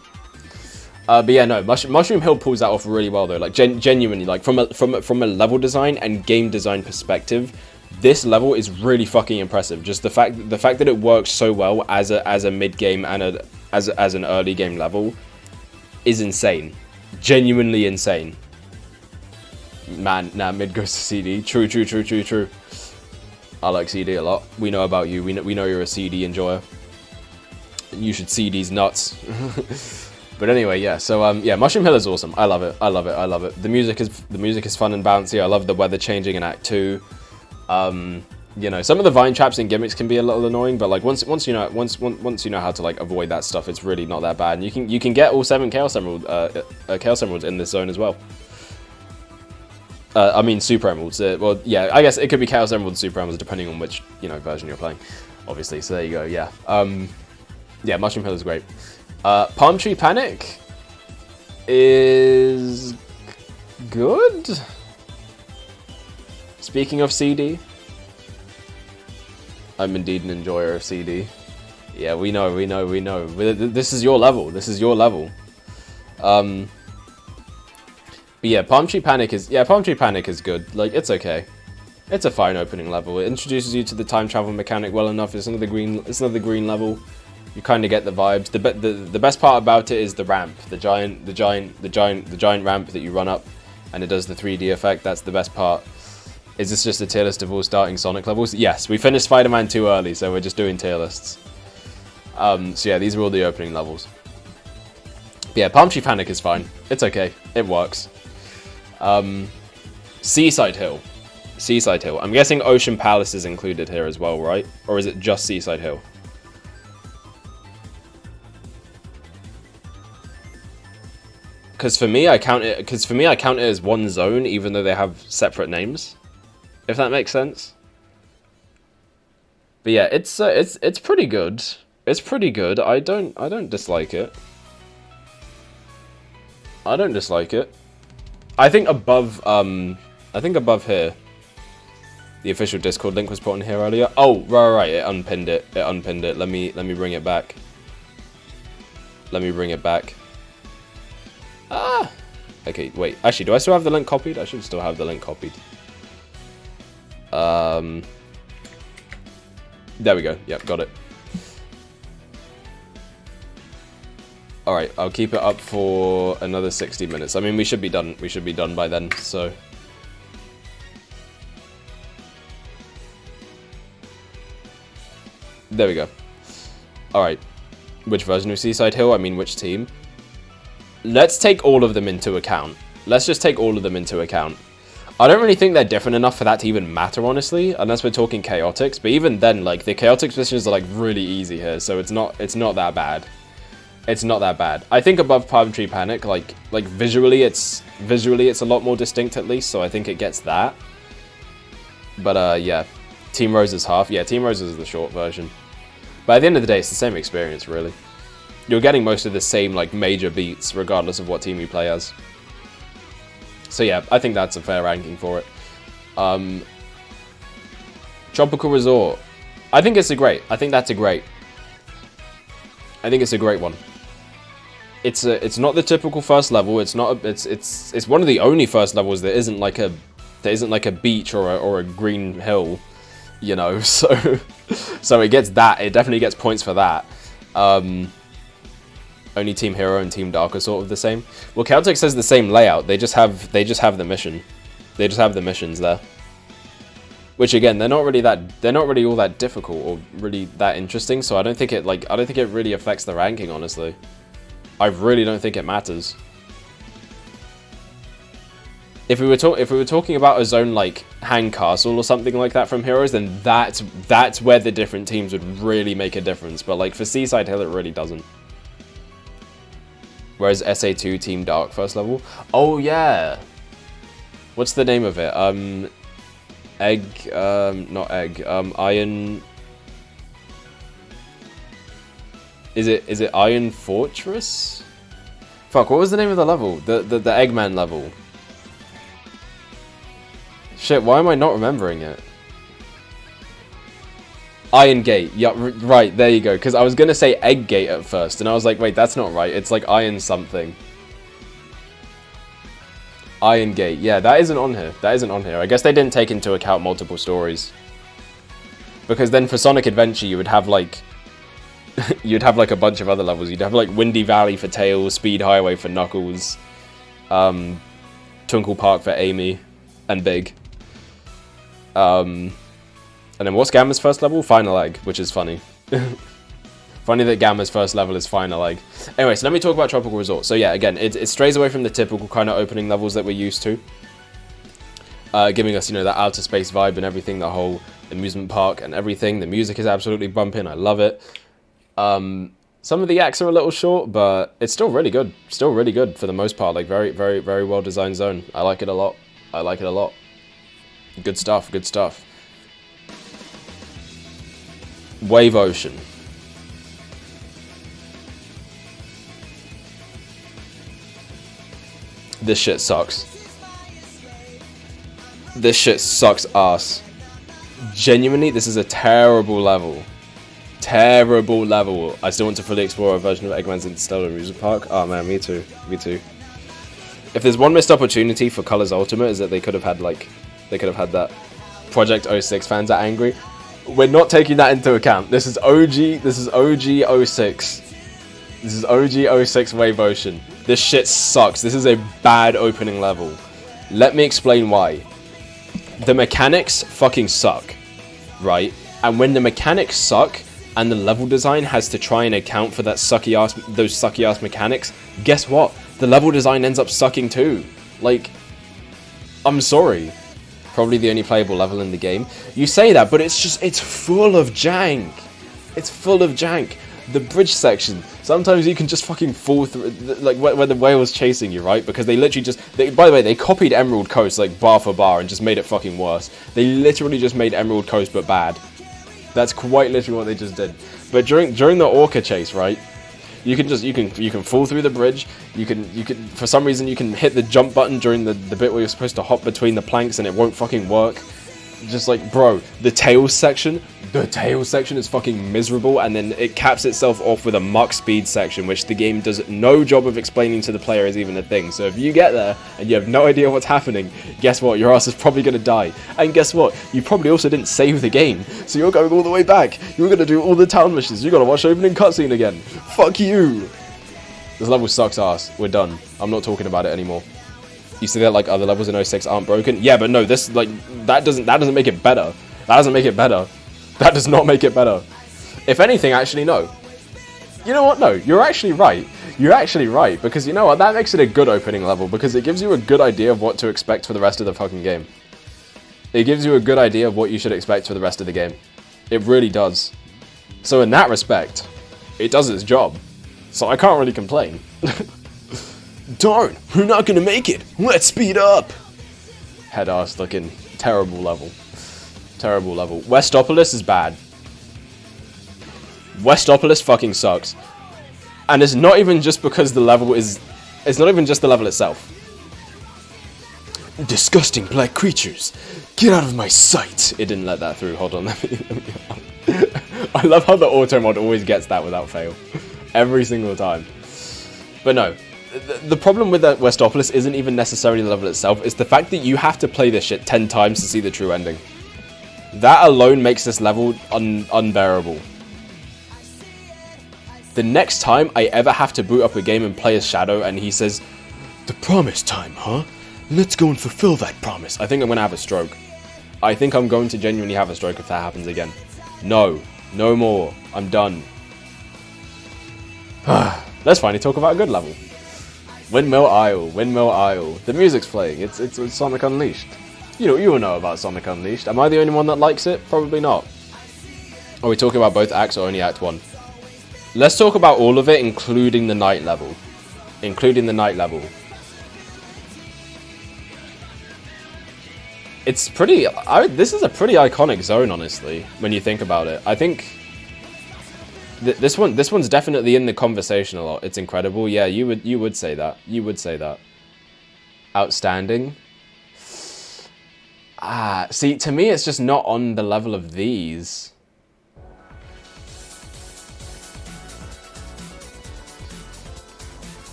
But yeah, no, Mushroom Hill pulls that off really well though. Like genuinely, like from a level design and game design perspective, this level is really fucking impressive. Just the fact that it works so well as a mid game and as an early game level is insane. Genuinely insane. Man, nah, mid goes to CD. True. I like CD a lot. We know about you. We know you're a CD enjoyer. You should see these nuts. But anyway, yeah. So yeah, Mushroom Hill is awesome. I love it. The music is fun and bouncy. I love the weather changing in Act 2. You know, some of the vine traps and gimmicks can be a little annoying, but like once you know how to like avoid that stuff, it's really not that bad. And you can get all 7 Chaos Emeralds in this zone as well. I mean Super Emeralds. Well, yeah, I guess it could be Chaos Emeralds, Super Emeralds, depending on which version you're playing, obviously. So there you go. Yeah. Yeah, Mushroom Hill is great. Palm Tree Panic is good. Speaking of CD, I'm indeed an enjoyer of CD. Yeah, we know. This is your level. But yeah, Palm Tree Panic is good. Like, it's okay. It's a fine opening level. It introduces you to the time travel mechanic well enough. It's another green level. You kind of get the vibes. The best part about it is the ramp, the giant ramp that you run up, and it does the 3D effect. That's the best part. Is this just a tier list of all starting Sonic levels? Yes, we finished Spider-Man 2 early, so we're just doing tier lists. So yeah, these are all the opening levels. But yeah, Palm Tree Panic is fine. It's okay. It works. Seaside Hill. I'm guessing Ocean Palace is included here as well, right? Or is it just Seaside Hill? Because for me, I count it as one zone, even though they have separate names. If that makes sense. But yeah, it's pretty good. It's pretty good. I don't dislike it. I think above here, the official Discord link was put on here earlier. Oh, right. It unpinned it. Let me bring it back. Ah! Okay, wait. Actually, do I still have the link copied? I should still have the link copied. There we go. Yep, got it. Alright, I'll keep it up for another 60 minutes. I mean, we should be done. We should be done by then, so... There we go. Alright. Which version of Seaside Hill? I mean, which team? Let's take all of them into account. Let's just take all of them into account. I don't really think they're different enough for that to even matter, honestly, unless we're talking chaotics. But even then, like, the chaotics positions are like really easy here, so it's not that bad. It's not that bad. I think above Palm Tree Panic, like visually it's a lot more distinct at least, so I think it gets that. But yeah, Team Rose is half. Yeah, Team Rose is the short version. But at the end of the day, it's the same experience, really. You're getting most of the same like major beats, regardless of what team you play as. So yeah, I think that's a fair ranking for it. Tropical Resort. I think it's a great. I think it's a great one. It's not the typical first level. It's not. It's one of the only first levels that isn't like a beach or a green hill, you know. So it gets that. It definitely gets points for that. Only Team Hero and Team Dark are sort of the same. Well, Chaotix has the same layout. They just have the mission. They just have the missions there. Which again, they're not really all that difficult or really that interesting. So I don't think it really affects the ranking, honestly. I really don't think it matters. If we were talking about a zone like Hang Castle or something like that from Heroes, then that's where the different teams would really make a difference. But like for Seaside Hill, it really doesn't. Whereas SA2 Team Dark first level. Oh yeah. What's the name of it? Iron. Is it Iron Fortress? Fuck, what was the name of the level? The Eggman level. Shit, why am I not remembering it? Iron Gate. Yeah, right, there you go. Because I was going to say Egg Gate at first, and I was like, wait, that's not right. It's like Iron something. Iron Gate. Yeah, that isn't on here. That isn't on here. I guess they didn't take into account multiple stories. Because then for Sonic Adventure, you would have like... you'd have like a bunch of other levels. You'd have like Windy Valley for Tails, Speed Highway for Knuckles, Twinkle Park for Amy and Big. And then what's Gamma's first level? Final Egg, which is funny. Funny that Gamma's first level is Final Egg. Anyway, so let me talk about Tropical Resort. So yeah, again, it strays away from the typical kind of opening levels that we're used to. Giving us, you know, that outer space vibe and everything, the whole amusement park and everything. The music is absolutely bumping. I love it. Some of the acts are a little short, but it's still really good. Still really good for the most part. Like, very, very, very well designed zone. I like it a lot. I like it a lot. Good stuff, good stuff. Wave Ocean. This shit sucks. This shit sucks ass. Genuinely, this is a terrible level. Terrible level. I still want to fully explore a version of Eggman's Interstellar Amusement Park. Oh man, me too. Me too. If there's one missed opportunity for Colors Ultimate, is that they could have had like... they could have had that. Project 06 fans are angry. We're not taking that into account. This is OG 06. This is OG 06 Wave Ocean. This shit sucks. This is a bad opening level. Let me explain why. The mechanics fucking suck, right? And when the mechanics suck and the level design has to try and account for that those sucky ass mechanics, guess what? The level design ends up sucking too. Like, I'm sorry. Probably the only playable level in the game. You say that, but it's full of jank. It's full of jank. The bridge section, sometimes you can just fucking fall through, like when the whale's chasing you, right? Because they literally just, by the way, they copied Emerald Coast like bar for bar and just made it fucking worse. They literally just made Emerald Coast but bad. That's quite literally what they just did. But during the orca chase, right? You can fall through the bridge. You can for some reason you can hit the jump button during the bit where you're supposed to hop between the planks and it won't fucking work. Just like, bro, the tails section is fucking miserable, and then it caps itself off with a Mach speed section, which the game does no job of explaining to the player is even a thing. So if you get there and you have no idea what's happening, guess what? Your ass is probably gonna die. And guess what? You probably also didn't save the game, so you're going all the way back. You're gonna do all the town missions. You gotta watch the opening cutscene again. Fuck you. This level sucks ass. We're done. I'm not talking about it anymore. You see that like other levels in 06 aren't broken? Yeah, but no, this like that doesn't make it better. That doesn't make it better. That does not make it better. If anything, actually no. You know what? No, you're actually right. You're actually right, because you know what? That makes it a good opening level, because it gives you a good idea of what to expect for the rest of the fucking game. It gives you a good idea of what you should expect for the rest of the game. It really does. So in that respect, it does its job. So I can't really complain. Darn, we're not gonna make it. Let's speed up. Head ass looking. Terrible level. Terrible level. Westopolis is bad. Westopolis fucking sucks. And it's not even just because the level is... it's not even just the level itself. Disgusting black creatures. Get out of my sight. It didn't let that through. Hold on. Let me I love how the auto mod always gets that without fail. Every single time. But no. The problem with that Westopolis isn't even necessarily the level itself. It's the fact that you have to play this shit 10 times to see the true ending. That alone makes this level unbearable. The next time I ever have to boot up a game and play as Shadow and he says, "The promise time, huh? Let's go and fulfill that promise." I think I'm going to have a stroke. I think I'm going to genuinely have a stroke if that happens again. No. No more. I'm done. Let's finally talk about a good level. Windmill Isle. Windmill Isle. The music's playing. It's Sonic Unleashed. You all know about Sonic Unleashed. Am I the only one that likes it? Probably not. Are we talking about both acts or only Act 1? Let's talk about all of it, including the night level. Including the night level. It's pretty... this is a pretty iconic zone, honestly, when you think about it. I think... This one's definitely in the conversation a lot. It's incredible. Yeah, you would say that. You would say that. Outstanding. See, to me, it's just not on the level of these.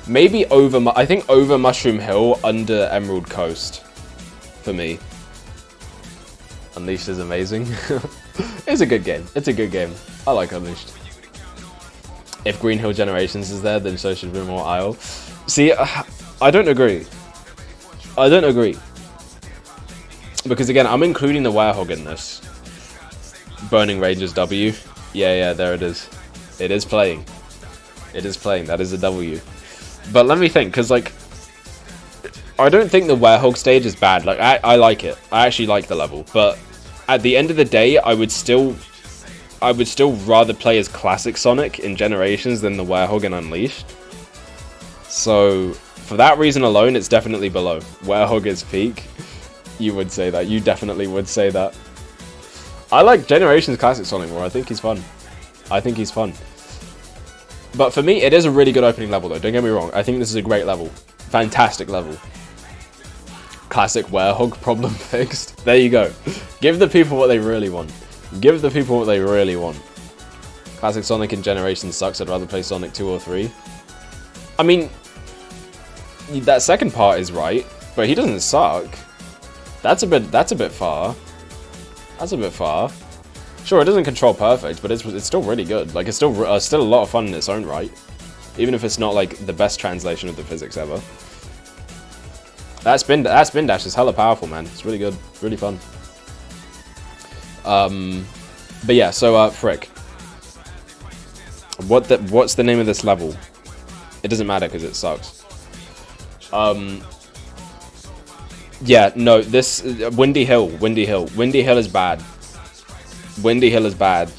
Maybe I think over Mushroom Hill, under Emerald Coast, for me. Unleashed is amazing. It's a good game. It's a good game. I like Unleashed. If Green Hill Generations is there, then so should Rimwell Isle. See, I don't agree. I don't agree. Because again, I'm including the Werehog in this. Burning Rangers W. Yeah, there it is. It is playing. It is playing. That is a W. But let me think, because like, I don't think the Werehog stage is bad. Like, I like it. I actually like the level. But at the end of the day, I would still rather play as Classic Sonic in Generations than the Werehog in Unleashed. So for that reason alone, it's definitely below. Werehog is peak. You would say that. You definitely would say that. I like Generations Classic Sonic more. I think he's fun. I think he's fun. But for me, it is a really good opening level, though. Don't get me wrong. I think this is a great level. Fantastic level. Classic Werehog problem fixed. There you go. Give the people what they really want. Give the people what they really want. Classic Sonic in Generations sucks. I'd rather play Sonic 2 or 3. I mean, that second part is right, but he doesn't suck. That's a bit far. That's a bit far. Sure, it doesn't control perfect, but it's still really good. Like, it's still a lot of fun in its own right, even if it's not like the best translation of the physics ever. That spin dash is hella powerful, man. It's really good, really fun. But yeah, so Frick. What's the name of this level? It doesn't matter because it sucks. Yeah, no, this Windy Hill is bad. Windy Hill is bad.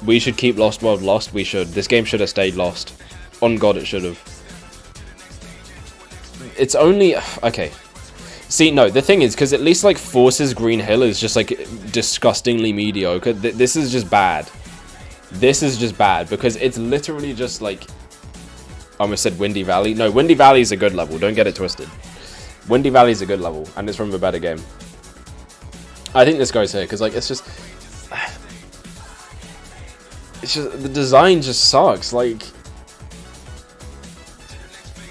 We should keep Lost World lost. We should. This game should have stayed lost. On God, it should have. It's only okay. See, no, the thing is, because at least like Force's Green Hill is just like disgustingly mediocre. This is just bad. This is just bad because it's literally just like. I almost said Windy Valley. No, Windy Valley is a good level. Don't get it twisted. Windy Valley is a good level, and it's from a better game. I think this goes here because like it's just the design just sucks. Like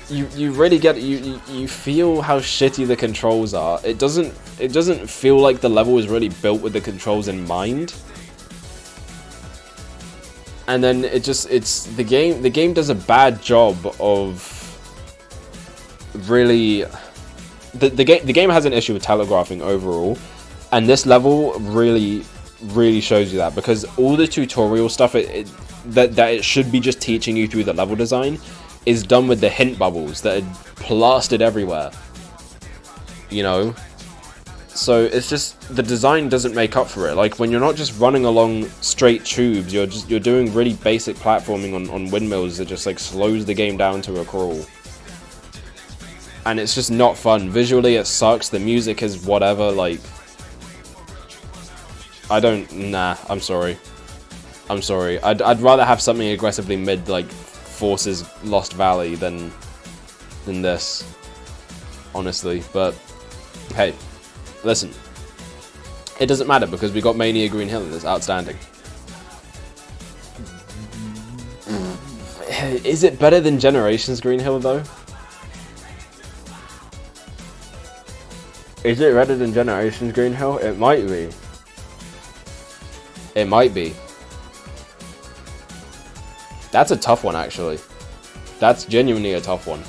you really get you feel how shitty the controls are. It doesn't feel like the level is really built with the controls in mind. And then it's the game does a bad job of really the game has an issue with telegraphing overall. And this level really shows you that, because all the tutorial stuff that it should be just teaching you through the level design is done with the hint bubbles that are plastered everywhere. You know? So it's just the design doesn't make up for it. Like when you're not just running along straight tubes, you're doing really basic platforming on windmills that just like slows the game down to a crawl. And it's just not fun. Visually it sucks, the music is whatever, like I'm sorry. I'd rather have something aggressively mid like Force's Lost Valley than this, honestly. But hey, listen, it doesn't matter because we got Mania Green Hill and it's outstanding. Is it better than Generations Green Hill though? Is it better than Generations Green Hill? It might be. It might be. That's a tough one, actually. That's genuinely a tough one.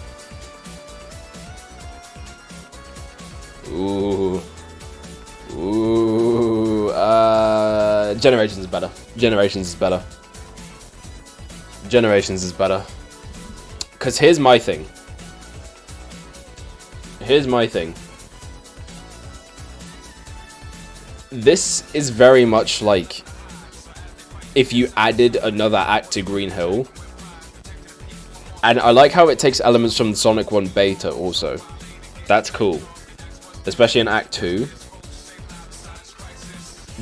Ooh. Generations is better. Generations is better. Generations is better. Because here's my thing. This is very much like if you added another act to Green Hill. And I like how it takes elements from the Sonic 1 beta also. That's cool. Especially in Act 2.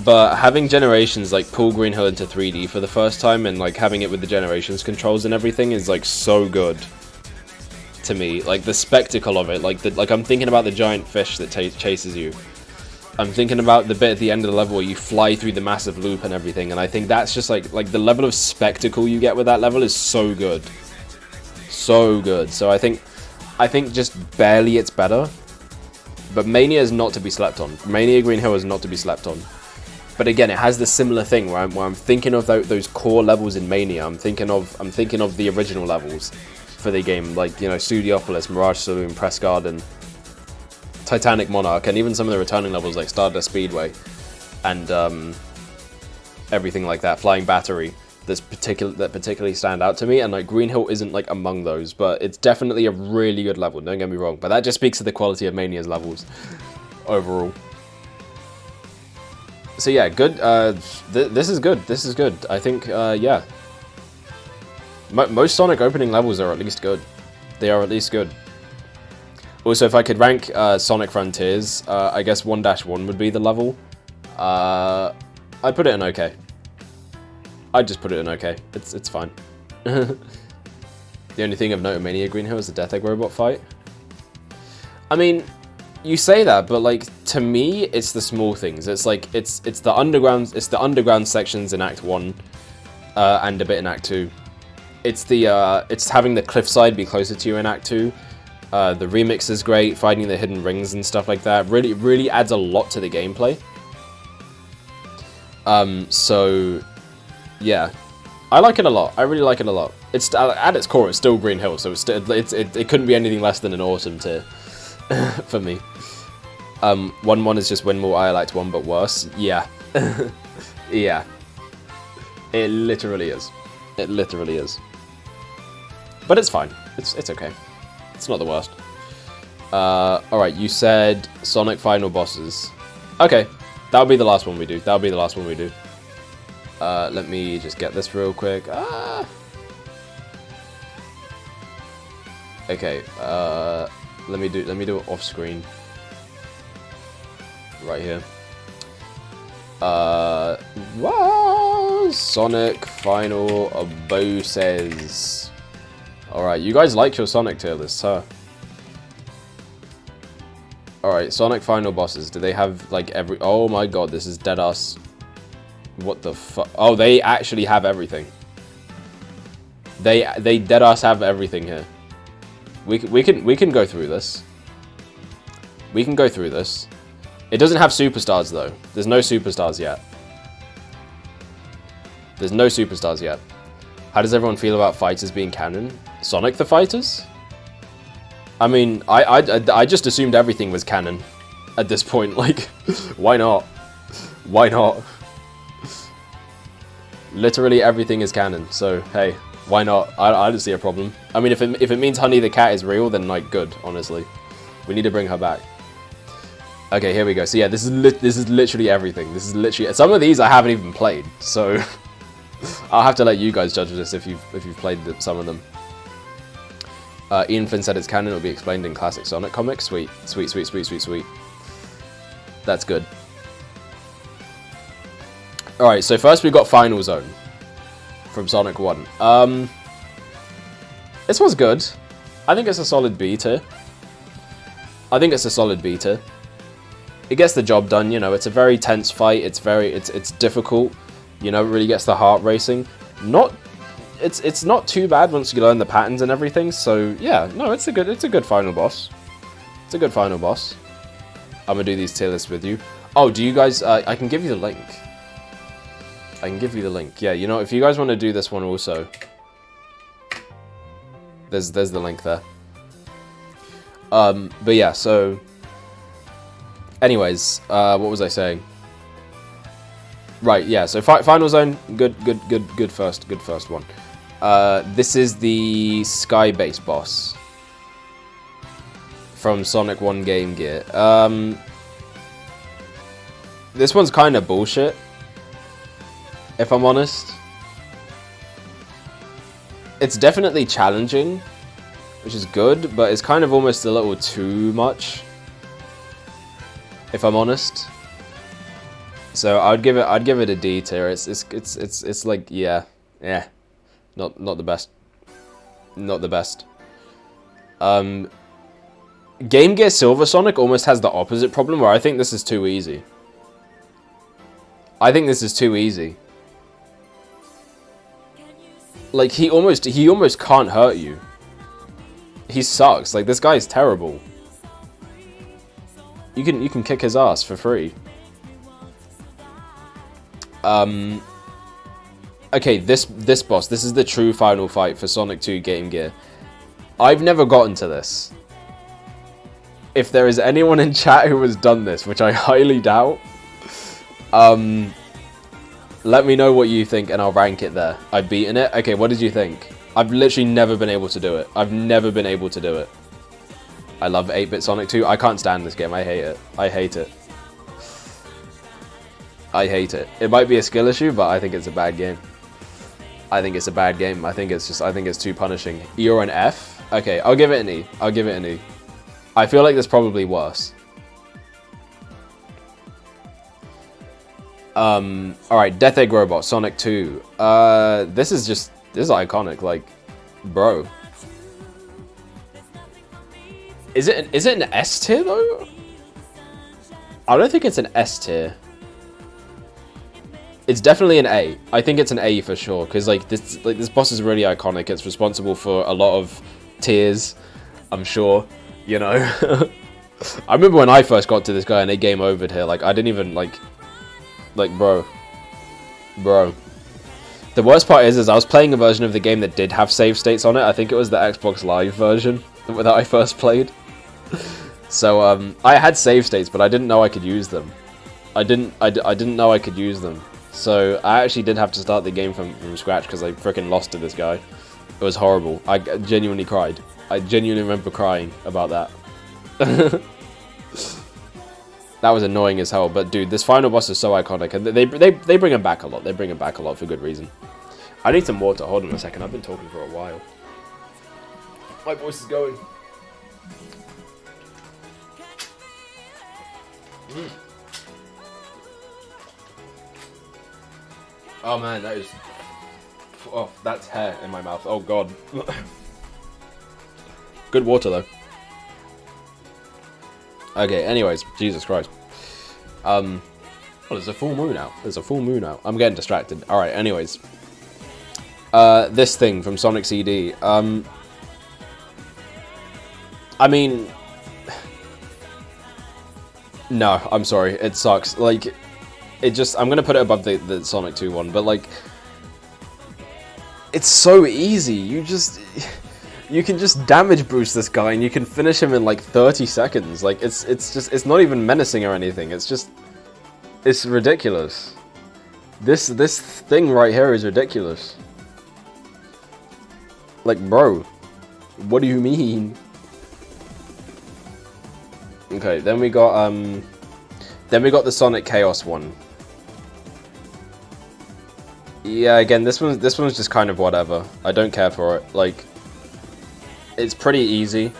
But having Generations like pull Green Hill into 3D for the first time and like having it with the Generations controls and everything is like so good. to me. Like the spectacle of it, like I'm thinking about the giant fish that chases you. I'm thinking about the bit at the end of the level where you fly through the massive loop and everything, and I think that's just like the level of spectacle you get with that level is so good. So good. So I think just barely it's better. But Mania is not to be slept on. Mania Green Hill is not to be slept on. But again, it has the similar thing where I'm thinking of those core levels in Mania. I'm thinking of the original levels for the game, like, you know, Studiopolis, Mirage Saloon, Press Garden, Titanic Monarch, and even some of the returning levels like Stardust Speedway and everything like that, Flying Battery. That particularly stand out to me, and like Green Hill isn't like among those, but it's definitely a really good level, don't get me wrong, but that just speaks to the quality of Mania's levels overall. So yeah, good. This is good. I think yeah, most Sonic opening levels are at least good. They are at least good. Also, if I could rank Sonic Frontiers, I guess 1-1 would be the level. I'd put it in okay. I'd just put it in okay. It's fine. The only thing of note of Mania Green Hill is the Death Egg robot fight. I mean, you say that, but like to me, it's the small things. It's like it's the underground sections in Act 1, and a bit in Act 2. It's having the cliffside be closer to you in Act 2. The remix is great. Finding the hidden rings and stuff like that really adds a lot to the gameplay. So. Yeah, I like it a lot. I really like it a lot. It's at its core, it's still Green Hill, so it couldn't be anything less than an awesome tier for me. 1-1 is just Windmill IL Act 1, but worse. Yeah, yeah. It literally is. It literally is. But it's fine. It's okay. It's not the worst. All right, you said Sonic final bosses. Okay, that'll be the last one we do. That'll be the last one we do. Let me just get this real quick. Okay. Let me do it off screen. Right here. Sonic final bosses. All right, you guys like your Sonic tier lists, huh? All right, Sonic final bosses. Do they have like every? Oh my God, this is dead ass. What the fuck? Oh, they actually have everything. They deadass have everything here. We can go through this. We can go through this. It doesn't have superstars though. There's no superstars yet. There's no superstars yet. How does everyone feel about fighters being canon? Sonic the Fighters? I mean, I just assumed everything was canon at this point. Like, why not? Why not? Literally everything is canon, so hey, why not? I don't see a problem. I mean, if it means Honey the Cat is real, then like good, honestly. We need to bring her back. Okay, here we go. So yeah, this is literally everything. This is literally some of these I haven't even played, so I'll have to let you guys judge this if you've played some of them. Ian Flynn said it's canon. It'll be explained in classic Sonic comics. Sweet, sweet, sweet, sweet, sweet, sweet. That's good. Alright, so first we've got Final Zone from Sonic 1. This was good. I think it's a solid B tier. I think it's a solid B tier. It gets the job done, you know, it's a very tense fight, it's difficult, you know, it really gets the heart racing. It's not too bad once you learn the patterns and everything, so yeah, no, it's a good final boss. It's a good final boss. I'm gonna do these tier lists with you. Oh, do you guys, I can give you the link. I can give you the link. Yeah, you know, if you guys want to do this one also, there's the link there. But yeah, so anyways, what was I saying? Right, yeah, so Final Zone, good first one. This is the Sky Base boss from Sonic 1 Game Gear. This one's kind of bullshit, if I'm honest. It's definitely challenging, which is good, but it's kind of almost a little too much, if I'm honest. So I'd give it a D tier. It's like yeah, not the best, not the best. Game Gear Silver Sonic almost has the opposite problem, where I think this is too easy. I think this is too easy. Like, he almost can't hurt you. He sucks. Like, this guy is terrible. You can kick his ass for free. Okay, this boss, this is the true final fight for Sonic 2 Game Gear. I've never gotten to this. If there is anyone in chat who has done this, which I highly doubt, let me know what you think and I'll rank it there. I've beaten it. Okay, what did you think? I've literally never been able to do it. I've never been able to do it. I love 8-bit Sonic 2. I can't stand this game. I hate it. I hate it. I hate it. It might be a skill issue, but I think it's a bad game. I think it's a bad game. I think it's too punishing. E or an F? Okay, I'll give it an E. I'll give it an E. I feel like there's probably worse. Alright, Death Egg Robot, Sonic 2. This is iconic, like, bro. Is it an S tier though? I don't think it's an S tier. It's definitely an A. I think it's an A for sure, because like this boss is really iconic. It's responsible for a lot of tears, I'm sure. You know, I remember when I first got to this guy and they game overed here. Like I didn't even like, bro. The worst part is I was playing a version of the game that did have save states on it. I think it was the Xbox Live version that I first played. So I had save states, but I didn't know I could use them. I didn't know I could use them. So I actually did have to start the game from scratch because I freaking lost to this guy. It was horrible. I genuinely cried. I genuinely remember crying about that. That was annoying as hell. But dude, this final boss is so iconic, and they bring him back a lot. They bring him back a lot for good reason. I need some water. Hold on a second. I've been talking for a while. My voice is going. Oh man, that is... Oh, that's hair in my mouth. Oh god. Good water though. Okay, anyways, Jesus Christ. Oh, there's a full moon out. There's a full moon out. I'm getting distracted. Alright, anyways. This thing from Sonic CD. I mean... No, I'm sorry. It sucks. Like... It just, I'm gonna put it above the Sonic 2 one, but like, it's so easy. You can just damage boost this guy and you can finish him in like 30 seconds. Like, it's not even menacing or anything. It's ridiculous. This thing right here is ridiculous. Like, bro, what do you mean? Okay, then we got the Sonic Chaos one. Yeah, again, this one's just kind of whatever. I don't care for it. Like, it's pretty easy,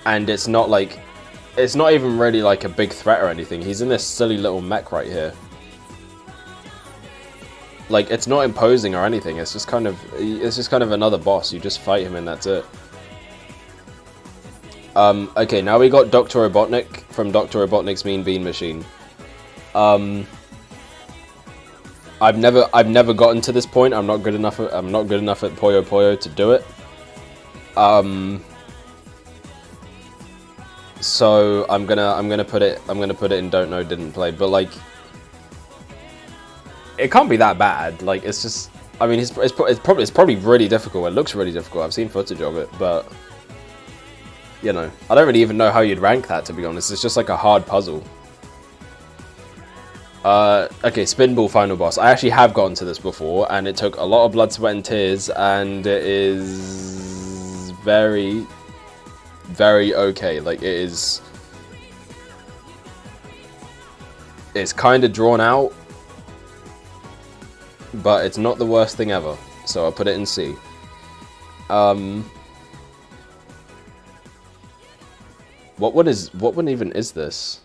and it's not even really like a big threat or anything. He's in this silly little mech right here. Like, it's not imposing or anything. It's just kind of another boss. You just fight him and that's it. Okay, now we got Dr. Robotnik from Dr. Robotnik's Mean Bean Machine. I've never gotten to this point. I'm not good enough at Puyo Puyo to do it. So I'm gonna put it in don't know, didn't play. But like, it can't be that bad. Like, it's just, I mean, it's probably really difficult. It looks really difficult. I've seen footage of it, but you know, I don't really even know how you'd rank that, to be honest. It's just like a hard puzzle. Okay, Spinball final boss. I actually have gotten to this before, and it took a lot of blood, sweat, and tears, and it is very, very okay. Like, it's kind of drawn out, but it's not the worst thing ever. So I'll put it in C. What one even is this?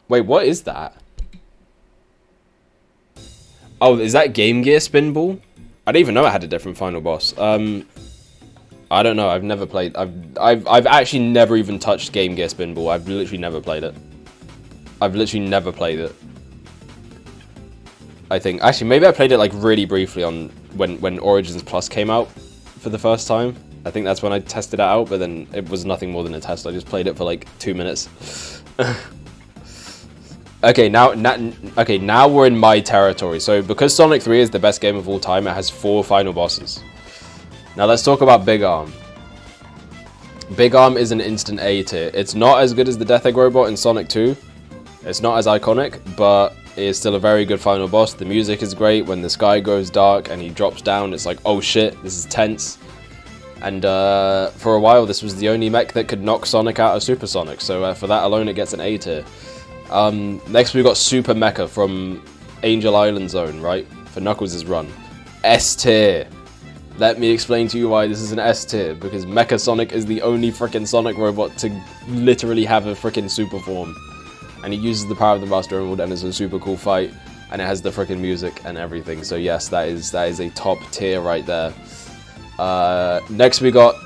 Wait, what is that? Oh, is that Game Gear Spinball? I didn't even know it had a different final boss. I don't know. I've never played. I've actually never even touched Game Gear Spinball. I've literally never played it. I've literally never played it. I think actually maybe I played it like really briefly on when Origins Plus came out for the first time. I think that's when I tested it out, but then it was nothing more than a test. I just played it for like 2 minutes. Okay, now we're in my territory. So because Sonic 3 is the best game of all time, it has 4 final bosses. Now let's talk about Big Arm. Big Arm is an instant A tier. It's not as good as the Death Egg Robot in Sonic 2. It's not as iconic, but it is still a very good final boss. The music is great. When the sky goes dark and he drops down, it's like, oh shit, this is tense. And for a while, this was the only mech that could knock Sonic out of Super Sonic. So for that alone, it gets an A tier. Next, we've got Super Mecha from Angel Island Zone, right? For Knuckles' run. S tier. Let me explain to you why this is an S tier. Because Mecha Sonic is the only freaking Sonic robot to literally have a freaking super form. And he uses the power of the Master Emerald, and it's a super cool fight. And it has the freaking music and everything. So yes, that is a top tier right there. Next we got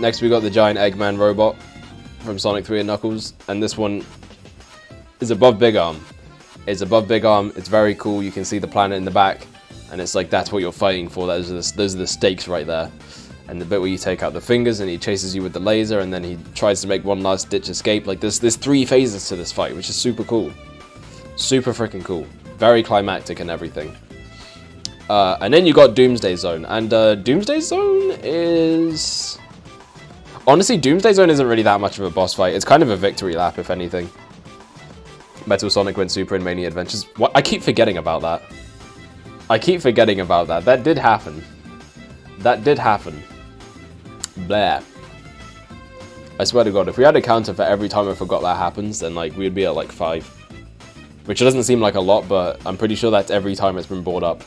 the giant Eggman robot from Sonic 3 and Knuckles. And this one is above Big Arm. It's above Big Arm. It's very cool. You can see the planet in the back. And it's like, that's what you're fighting for. Those are the stakes right there. And the bit where you take out the fingers and he chases you with the laser and then he tries to make one last ditch escape. Like there's 3 phases to this fight, which is super cool. Super freaking cool. Very climactic and everything. And then you got Doomsday Zone. And Doomsday Zone is... Honestly, Doomsday Zone isn't really that much of a boss fight. It's kind of a victory lap, if anything. Metal Sonic went super in Mania Adventures. What? I keep forgetting about that. I keep forgetting about that. That did happen. That did happen. Blah. I swear to God, if we had a counter for every time I forgot that happens, then like we'd be at like 5. Which doesn't seem like a lot, but I'm pretty sure that's every time it's been brought up.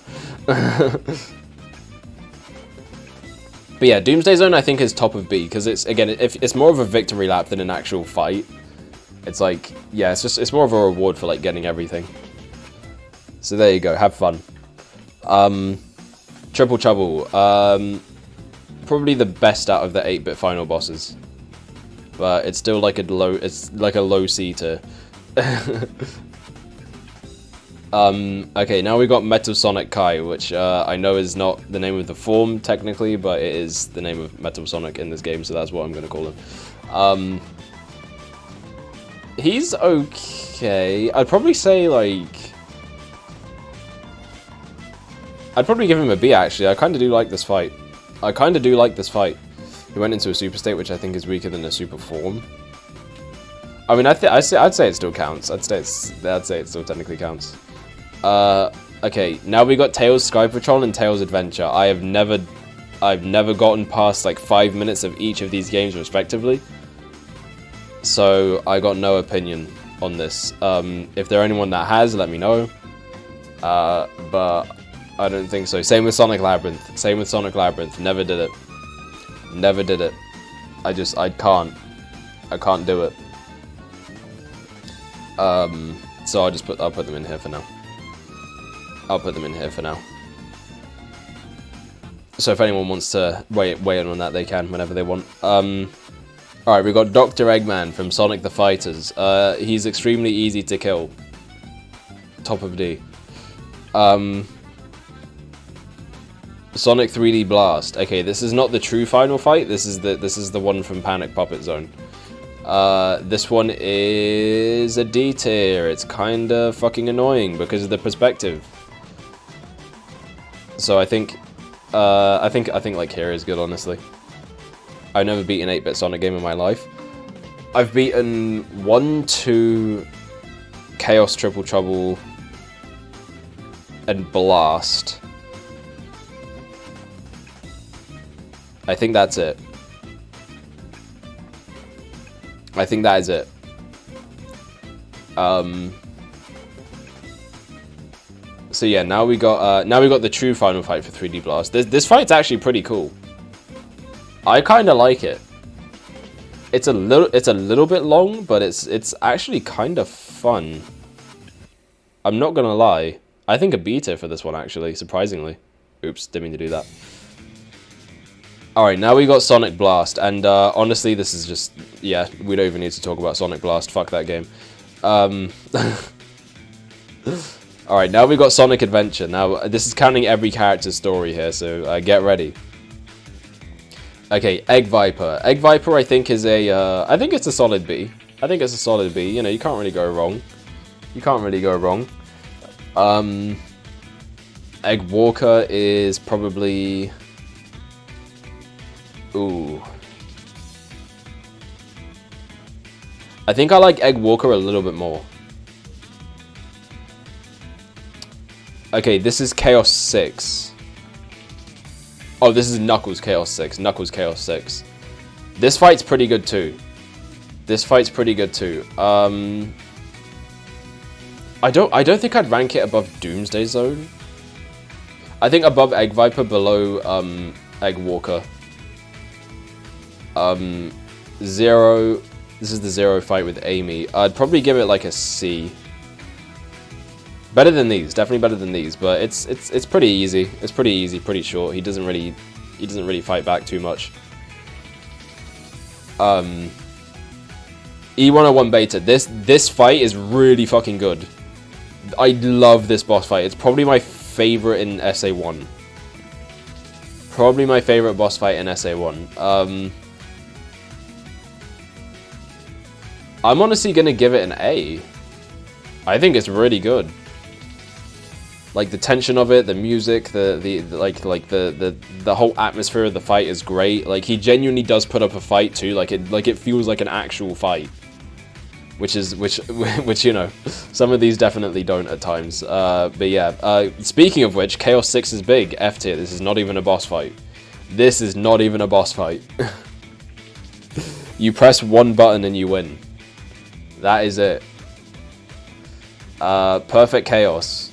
But yeah, Doomsday Zone I think is top of B, because it's, again, it's more of a victory lap than an actual fight. It's like, yeah, it's more of a reward for like getting everything. So there you go, have fun. Triple Trouble, probably the best out of the 8-bit final bosses. But it's still like a low C tier. Okay, now we got Metal Sonic Kai, which I know is not the name of the form technically, but it is the name of Metal Sonic in this game, so that's what I'm gonna call him. He's okay. I'd probably say like... I'd probably give him a B actually. I kind of do like this fight. He went into a super state, which I think is weaker than a super form. I mean, I'd say it still counts. I'd say it still technically counts. Okay, now we got Tails Sky Patrol and Tails Adventure. I've never gotten past like 5 minutes of each of these games respectively. So I got no opinion on this. If there anyone that has, let me know. But I don't think so. Same with Sonic Labyrinth. Never did it. I can't do it. So I'll put them in here for now. So if anyone wants to weigh in on that, they can whenever they want. Alright, we got Dr. Eggman from Sonic the Fighters. He's extremely easy to kill. Top of D. Sonic 3D Blast. Okay, this is not the true final fight. This is the one from Panic Puppet Zone. This one is a D tier. It's kinda fucking annoying because of the perspective. So I think like here is good, honestly. I've never beaten an 8-bit Sonic game in my life. I've beaten 1, 2, Chaos Triple Trouble, and Blast. I think that's it. I think that is it. So yeah, now we got the true final fight for 3D Blast. This fight's actually pretty cool. I kind of like it. It's a little bit long, but it's actually kind of fun. I'm not gonna lie. I think a B tier for this one actually, surprisingly. Oops, didn't mean to do that. Alright, now we got Sonic Blast, and honestly, this is just, yeah, we don't even need to talk about Sonic Blast, fuck that game. Alright, now we got Sonic Adventure. Now, this is counting every character's story here, so get ready. Okay, Egg Viper. Egg Viper, I think, is a, I think it's a solid B. I think it's a solid B, you know, you can't really go wrong. You can't really go wrong. Egg Walker is probably... Ooh. I think I like Egg Walker a little bit more. Okay, this is Chaos 6. Oh, this is Knuckles Chaos 6. Knuckles Chaos 6. This fight's pretty good too. This fight's pretty good too. I don't think I'd rank it above Doomsday Zone. I think above Egg Viper, below Egg Walker. Zero. This is the Zero fight with Amy. I'd probably give it like a C. Better than these, definitely better than these, but it's pretty easy. It's pretty easy, pretty short. He doesn't really fight back too much. E101 Beta. This fight is really fucking good. I love this boss fight. It's probably my favorite in SA1. Probably my favorite boss fight in SA1. I'm honestly gonna give it an A. I think it's really good. Like the tension of it, the music, the whole atmosphere of the fight is great. Like he genuinely does put up a fight too. Like it feels like an actual fight. Which you know, some of these definitely don't at times. But yeah, speaking of which, Chaos 6 is big. F tier. This is not even a boss fight. This is not even a boss fight. You press one button and you win. That is it. Perfect Chaos.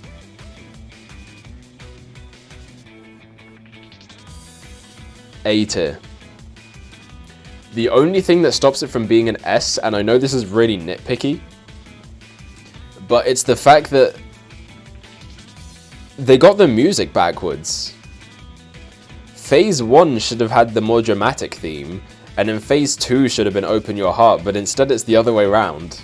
A tier. The only thing that stops it from being an S, and I know this is really nitpicky, but it's the fact that they got the music backwards. Phase 1 should have had the more dramatic theme, and then Phase 2 should have been Open Your Heart, but instead it's the other way around.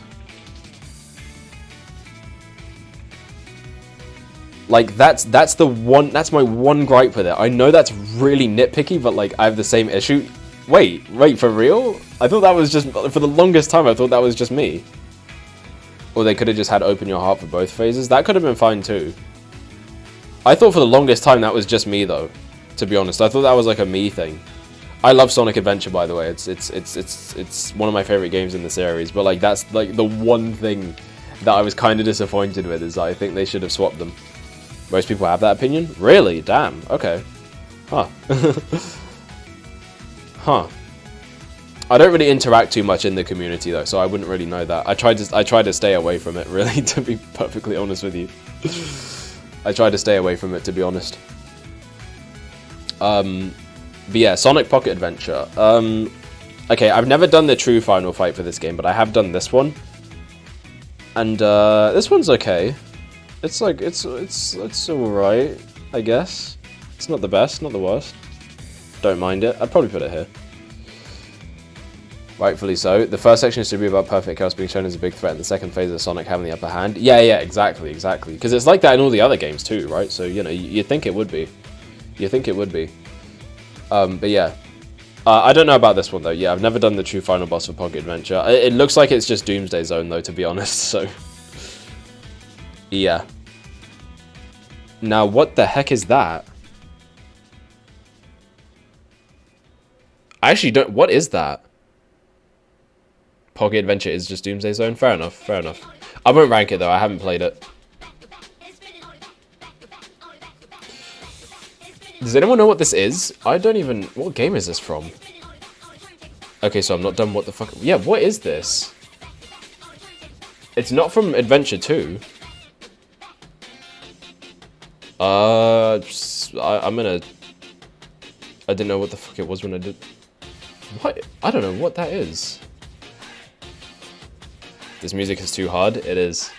Like, that's my one gripe with it. I know that's really nitpicky, but like, I have the same issue. Wait, for real? I thought that was just, for the longest time, I thought that was just me. Or they could have just had Open Your Heart for both phases. That could have been fine too. I thought for the longest time that was just me though, to be honest. I thought that was like a me thing. I love Sonic Adventure, by the way. It's one of my favorite games in the series, but like that's like the one thing that I was kind of disappointed with, is I think they should have swapped them. Most people have that opinion? Really? Damn. Okay. Huh. Huh. I don't really interact too much in the community though, so I wouldn't really know that. I try to stay away from it, really, to be perfectly honest with you. I try to stay away from it, to be honest. But yeah, Sonic Pocket Adventure. Okay, I've never done the true final fight for this game, but I have done this one. And this one's okay. It's like it's alright, I guess. It's not the best, not the worst. Don't mind it. I'd probably put it here. Rightfully so. The first section is to be about Perfect Chaos being shown as a big threat, and the second phase is Sonic having the upper hand. Yeah, exactly. Because it's like that in all the other games too, right? So, you know, you'd think it would be. But yeah. I don't know about this one though. Yeah, I've never done the true final boss for Pocket Adventure. It looks like it's just Doomsday Zone though, to be honest, so... Yeah. Now, what the heck is that? I actually don't... What is that? Pocket Adventure is just Doomsday Zone? Fair enough. I won't rank it though, I haven't played it. Does anyone know what this is? I don't even... What game is this from? Okay, so I'm not done. What the fuck... Yeah, what is this? It's not from Adventure 2. I'm gonna... I didn't know what the fuck it was when I did... What? I don't know what that is. This music is too hard. It is.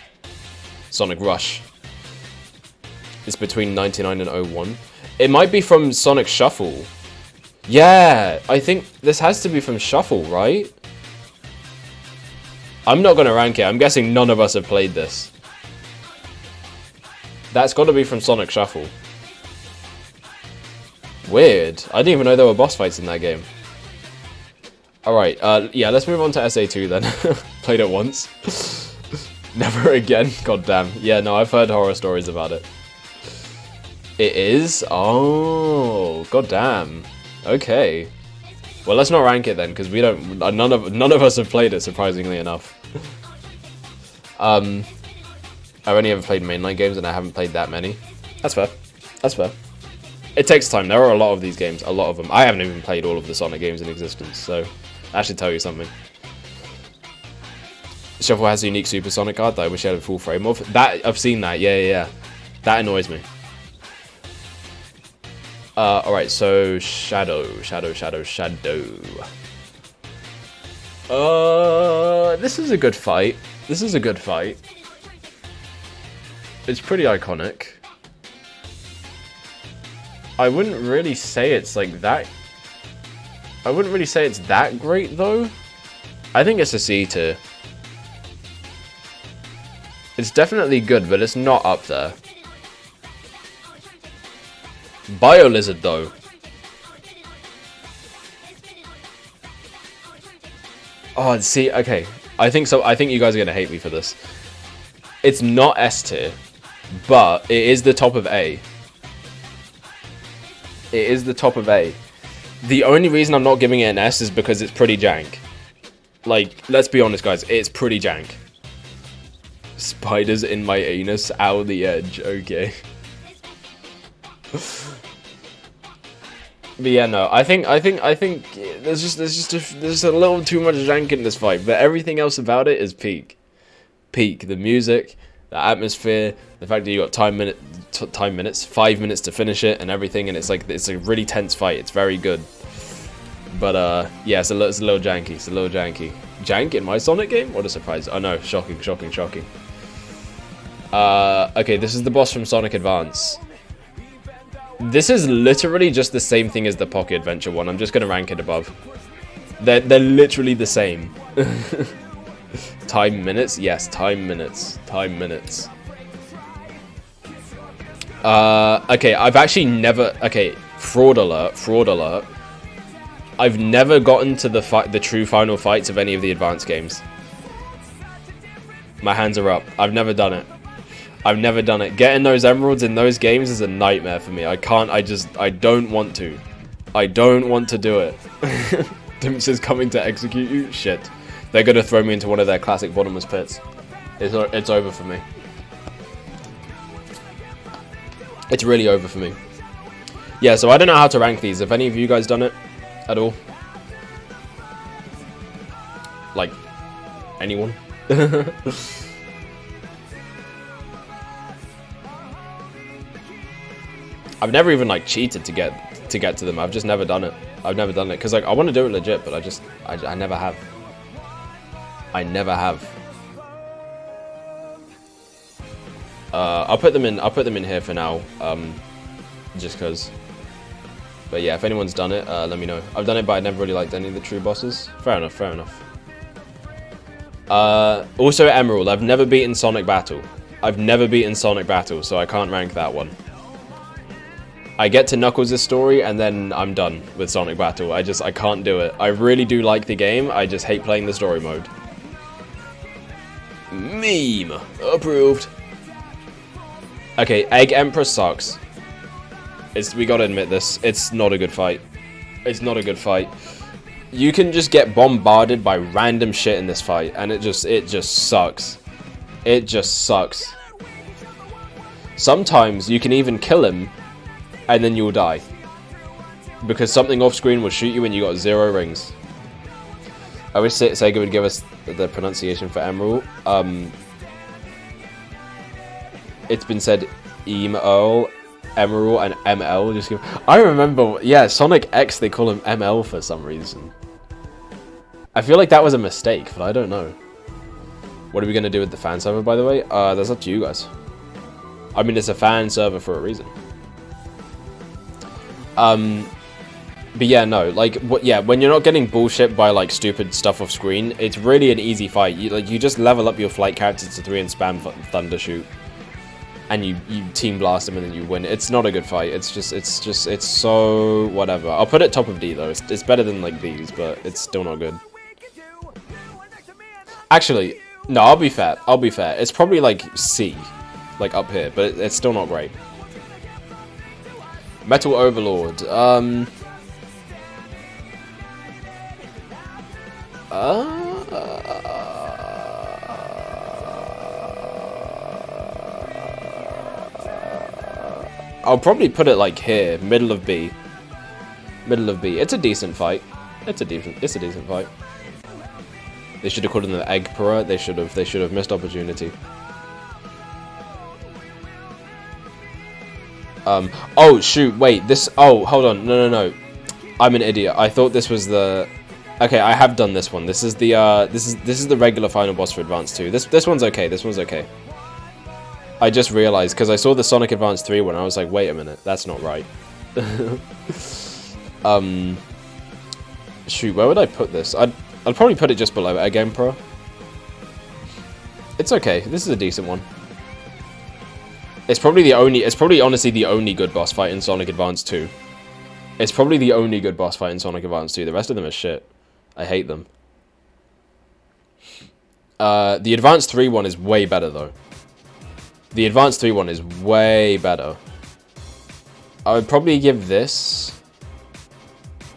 Sonic Rush. It's between 99 and 01. It might be from Sonic Shuffle. Yeah, I think this has to be from Shuffle, right? I'm not going to rank it. I'm guessing none of us have played this. That's got to be from Sonic Shuffle. Weird. I didn't even know there were boss fights in that game. Alright, yeah, let's move on to SA2 then. Played it once. Never again. God damn. Yeah, no, I've heard horror stories about it. It is? Oh, god damn. Okay. Well, let's not rank it then, because we don't. None of us have played it, surprisingly enough. I've only ever played mainline games, and I haven't played that many. That's fair. That's fair. It takes time. There are a lot of these games, a lot of them. I haven't even played all of the Sonic games in existence, so that should tell you something. Shuffle has a unique Supersonic card that I wish I had a full frame of. That I've seen that. Yeah. That annoys me. Alright, so Shadow. This is a good fight. It's pretty iconic. I wouldn't really say it's like that. I wouldn't really say it's that great though. I think it's a C tier. It's definitely good, but it's not up there. Biolizard though. Oh, see, okay. I think so. I think you guys are gonna hate me for this. It's not S tier, but it is the top of A. It is the top of A. The only reason I'm not giving it an S is because it's pretty jank. Like, let's be honest, guys. It's pretty jank. Spiders in my anus, ow the edge. Okay. But yeah, no. I think there's a little too much jank in this fight, but everything else about it is peak. Peak. The music, the atmosphere, the fact that you got 5 minutes to finish it and everything, and it's like it's a really tense fight. It's very good. But yeah, it's a little janky. It's a little janky. Jank in my Sonic game? What a surprise. Oh no, shocking. Okay, this is the boss from Sonic Advance. This is literally just the same thing as the Pocket Adventure one. I'm just gonna rank it above. They're literally the same. Time minutes? Yes, time minutes. Okay, I've actually never... Okay, fraud alert. I've never gotten to the true final fights of any of the Advance games. My hands are up. I've never done it. Getting those emeralds in those games is a nightmare for me. I don't want to. I don't want to do it. Dimps is coming to execute you? Shit. They're gonna throw me into one of their classic bottomless pits. It's over for me. It's really over for me. Yeah, so I don't know how to rank these. Have any of you guys done it at all? Like, anyone? I've never even like cheated to get to them. I've just never done it. Because like I want to do it legit, but I never have. I'll put them in here for now, just cause. But yeah, if anyone's done it, let me know. I've done it, but I never really liked any of the true bosses. Fair enough. Also Emerald. I've never beaten Sonic Battle, so I can't rank that one. I get to Knuckles' story and then I'm done with Sonic Battle. I can't do it. I really do like the game. I just hate playing the story mode. Meme. Approved. Okay, Egg Emperor sucks. We gotta admit this. It's not a good fight. You can just get bombarded by random shit in this fight, and it just sucks. It just sucks. Sometimes you can even kill him, and then you'll die. Because something off screen will shoot you and you got 0 rings. I wish Sega would give us the pronunciation for Emerald. It's been said Emerald, and ML. Just give. I remember, yeah, Sonic X, they call him ML for some reason. I feel like that was a mistake, but I don't know. What are we going to do with the fan server, by the way? That's up to you guys. I mean, it's a fan server for a reason. But yeah, no, like, yeah, when you're not getting bullshit by, like, stupid stuff off screen, it's really an easy fight. You just level up your flight characters to 3 and spam Thunder Shoot. And you team blast them and then you win. It's not a good fight. It's so whatever. I'll put it top of D though. It's better than like these, but it's still not good. Actually, no, I'll be fair. It's probably like C, like up here, but it's still not great. Metal Overlord. I'll probably put it like here, middle of B. Middle of B. It's a decent fight. It's a decent fight. They should have called him the Emperor. They should have missed opportunity. Oh shoot, wait, this, oh, hold on, no. I'm an idiot. I thought this was the, okay, I have done this one. This is the, this is the regular final boss for Advance 2. This one's okay, this one's okay. I just realized, because I saw the Sonic Advance 3 one, I was like, wait a minute, that's not right. Shoot, where would I put this? I'd probably put it just below Egg Emperor. It's okay, this is a decent one. It's probably honestly the only good boss fight in Sonic Advance 2. It's probably the only good boss fight in Sonic Advance 2. The rest of them are shit. I hate them. The Advance 3 one is way better though. The Advance 3 one is way better. I would probably give this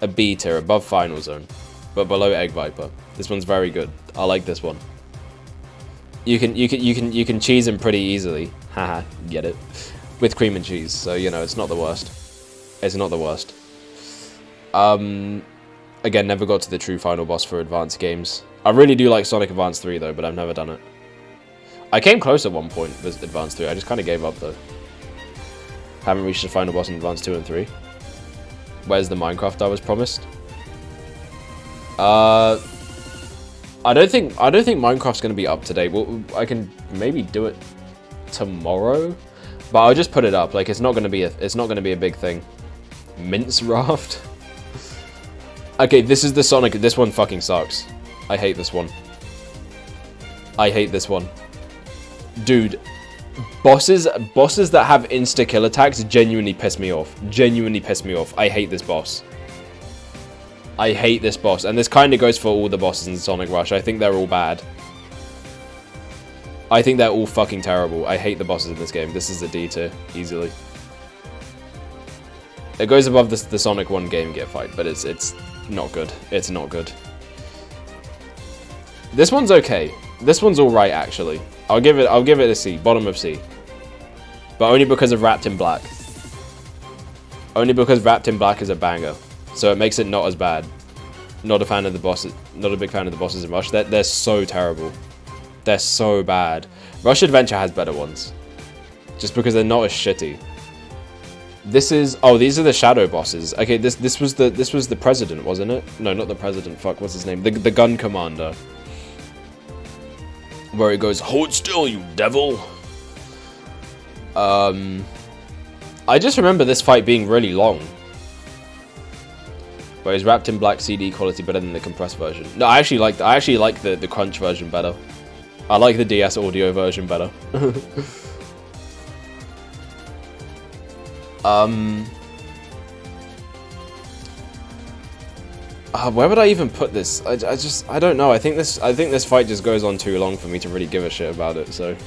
a B tier, above Final Zone, but below Egg Viper. This one's very good. I like this one. You can cheese him pretty easily. Haha, get it? With cream and cheese, so you know it's not the worst. It's not the worst. Again, never got to the true final boss for Advance games. I really do like Sonic Advance 3 though, but I've never done it. I came close at one point with Advance 3, I just kind of gave up though. Haven't reached the final boss in Advance 2 and 3. Where's the Minecraft I was promised? I don't think Minecraft's gonna be up today. Well, I can maybe do it tomorrow, but I'll just put it up. Like it's not gonna be a big thing. Mince Raft. Okay, this is the Sonic. This one fucking sucks. I hate this one. I hate this one. Dude, bosses that have insta-kill attacks genuinely piss me off. Genuinely piss me off. I hate this boss. I hate this boss. And this kind of goes for all the bosses in Sonic Rush. I think they're all bad. I think they're all fucking terrible. I hate the bosses in this game. This is a D tier, easily. It goes above the Sonic 1 Game Gear fight, but it's not good. It's not good. This one's okay. This one's alright, actually. I'll give it a C, bottom of C. But only because of Wrapped in Black. Only because Wrapped in Black is a banger. So it makes it not as bad. Not a fan of the bosses, not a big fan of the bosses in Rush. They're so terrible. They're so bad. Rush Adventure has better ones. Just because they're not as shitty. This is, oh, these are the shadow bosses. Okay, this was the president, wasn't it? No, not the president. Fuck, what's his name? The gun commander. Where it goes, hold still, you devil. I just remember this fight being really long. But it's Wrapped in Black CD quality better than the compressed version. No, I actually like the crunch version better. I like the DS audio version better. Where would I even put this? I don't know. I think this fight just goes on too long for me to really give a shit about it. So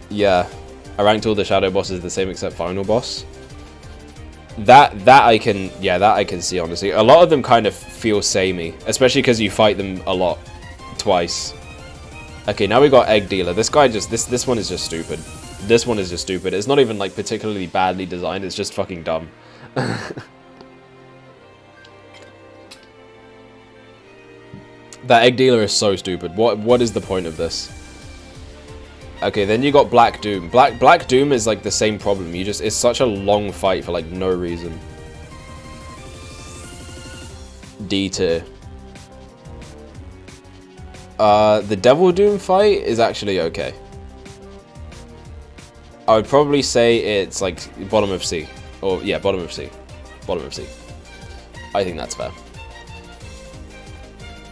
yeah, I ranked all the shadow bosses the same except final boss. That I can see, honestly. A lot of them kind of feel samey, especially because you fight them a lot, twice. Okay, now we got Egg Dealer. This guy just this one is just stupid. This one is just stupid. It's not even like particularly badly designed. It's just fucking dumb. That Egg Dealer is so stupid. What is the point of this? Okay, then you got Black Doom. Black Doom is like the same problem. It's such a long fight for like no reason. D tier. The Devil Doom fight is actually okay. I would probably say it's like bottom of C. Or, yeah, bottom of C. Bottom of C. I think that's fair.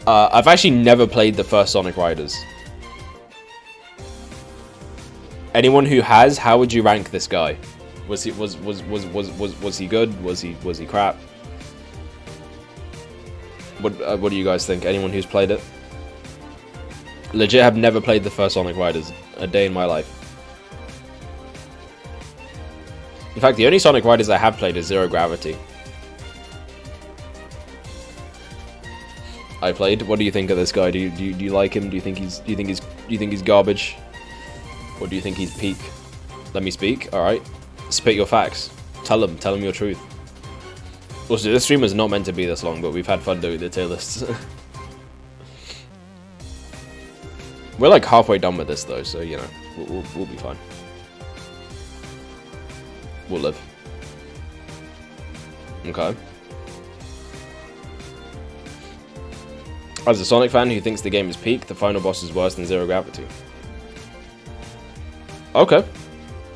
I've actually never played the first Sonic Riders. Anyone who has, how would you rank this guy? Was he good? Was he crap? What do you guys think? Anyone who's played it? Legit have never played the first Sonic Riders a day in my life. In fact, the only Sonic Riders I have played is Zero Gravity. I played. What do you think of this guy? Do you like him? Do you think he's garbage? Or do you think he's peak? Let me speak. All right, spit your facts. Tell him your truth. Also, this stream was not meant to be this long, but we've had fun doing the tier lists. We're like halfway done with this though, so you know we'll be fine. We'll live. Okay. As a Sonic fan who thinks the game is peak, the final boss is worse than Zero Gravity. Okay.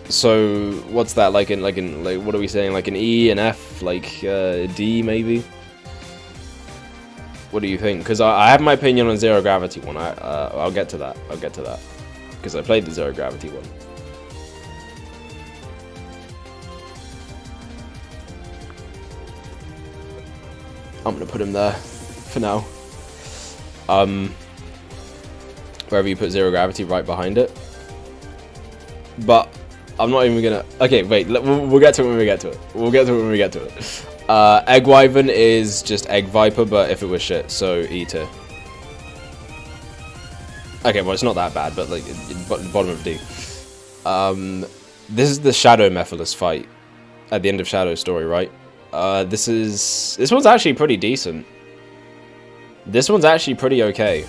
So what's that like in what are we saying, like an E, an F, like D maybe? What do you think? Because I have my opinion on Zero Gravity one. I'll get to that. Because I played the Zero Gravity one. I'm gonna put him there for now. Wherever you put Zero Gravity, right behind it. But I'm not even gonna. Okay, wait. We'll get to it when we get to it. Egg Wyvern is just Egg Viper, but if it was shit, so E tier. Okay, well it's not that bad, but like bottom of D. This is the Shadow Mephiles fight at the end of Shadow's story, right? This one's actually pretty decent. This one's actually pretty okay.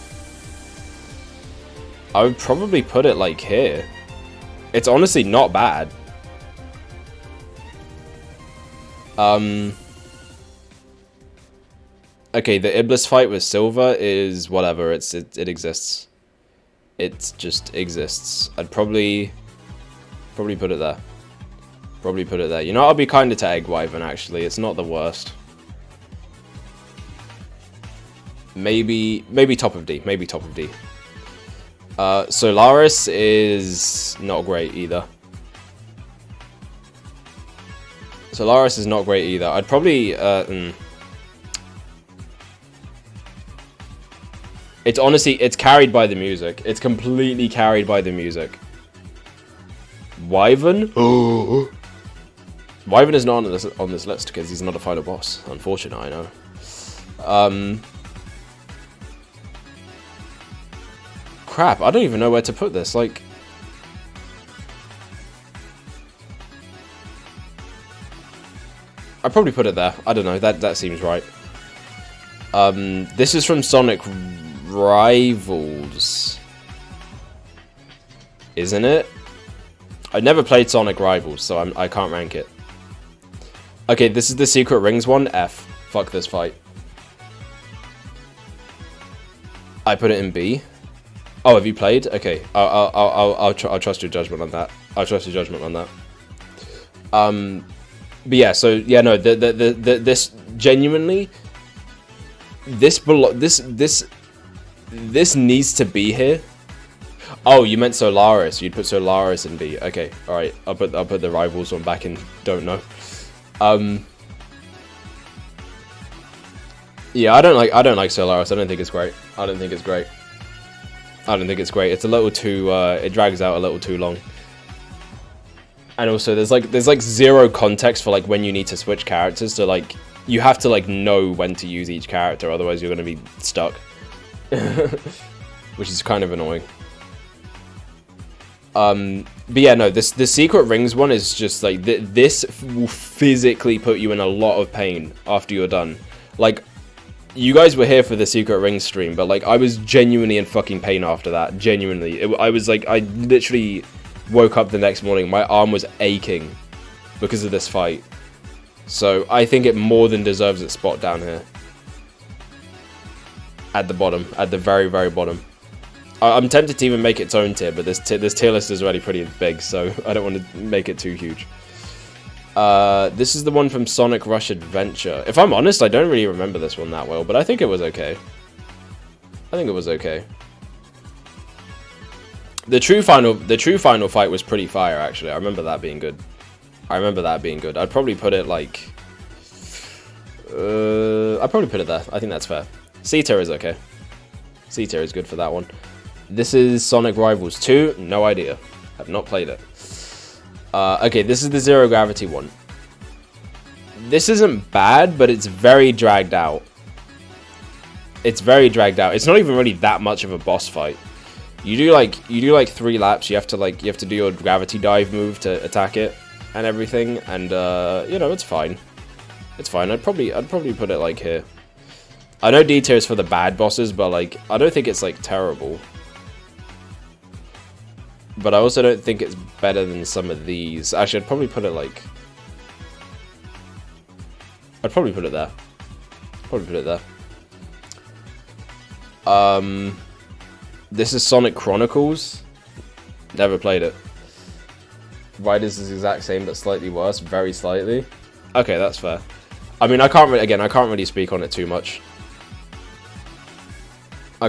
I would probably put it like here. It's honestly not bad. Okay, the Iblis fight with Silver is whatever. It exists. It just exists. I'd probably put it there. You know, I'll be kinder to Egg Wyvern actually. It's not the worst. Maybe top of D. Solaris is not great either. I'd probably it's honestly, it's carried by the music. It's completely carried by the music. Wyvern? Wyvern is not on this list because he's not a final boss. Unfortunate, I know. Crap, I don't even know where to put this. Like, I'd probably put it there. I don't know. That seems right. This is from Sonic Rivals, isn't it? I've never played Sonic Rivals, so I can't rank it. Okay, this is the Secret Rings one. F. Fuck this fight. I put it in B. Oh, have you played? Okay, I'll trust your judgment on that. But yeah, so yeah, no, this genuinely, this needs to be here. Oh, you meant Solaris. You'd put Solaris in B. Okay, all right. I'll put the Rivals one back in. Don't know. Yeah, I don't like Solaris. I don't think it's great. It's a little too. It drags out a little too long. And also, there's like zero context for like when you need to switch characters. So like you have to like know when to use each character, otherwise you're gonna be stuck. Which is kind of annoying. But yeah, no, the Secret Rings one is just like this will physically put you in a lot of pain after you're done. Like, you guys were here for the Secret Rings stream, but like I was genuinely in fucking pain after that. Genuinely, I was like, I literally woke up the next morning, my arm was aching because of this fight. So I think it more than deserves its spot down here. At the bottom, at the very, very bottom. I'm tempted to even make its own tier, but this tier list is already pretty big, so I don't want to make it too huge. This is the one from Sonic Rush Adventure. If I'm honest, I don't really remember this one that well, but I think it was okay. I think it was okay. The true final fight was pretty fire, actually. I remember that being good. I'd probably put it like... I'd probably put it there. I think that's fair. C tier is okay. C tier is good for that one. This is Sonic Rivals 2. No idea. Have not played it. Okay, this is the Zero Gravity one. This isn't bad, but it's very dragged out. It's very dragged out. It's not even really that much of a boss fight. You do like 3 laps. You have to do your gravity dive move to attack it and everything, and you know, it's fine. It's fine. I'd probably put it like here. I know D tier is for the bad bosses, but like I don't think it's like terrible. But I also don't think it's better than some of these. Actually, I'd probably put it like... I'd probably put it there. Probably put it there. This is Sonic Chronicles. Never played it. Riders is the exact same, but slightly worse. Very slightly. Okay, that's fair. I mean, I can't really speak on it too much. I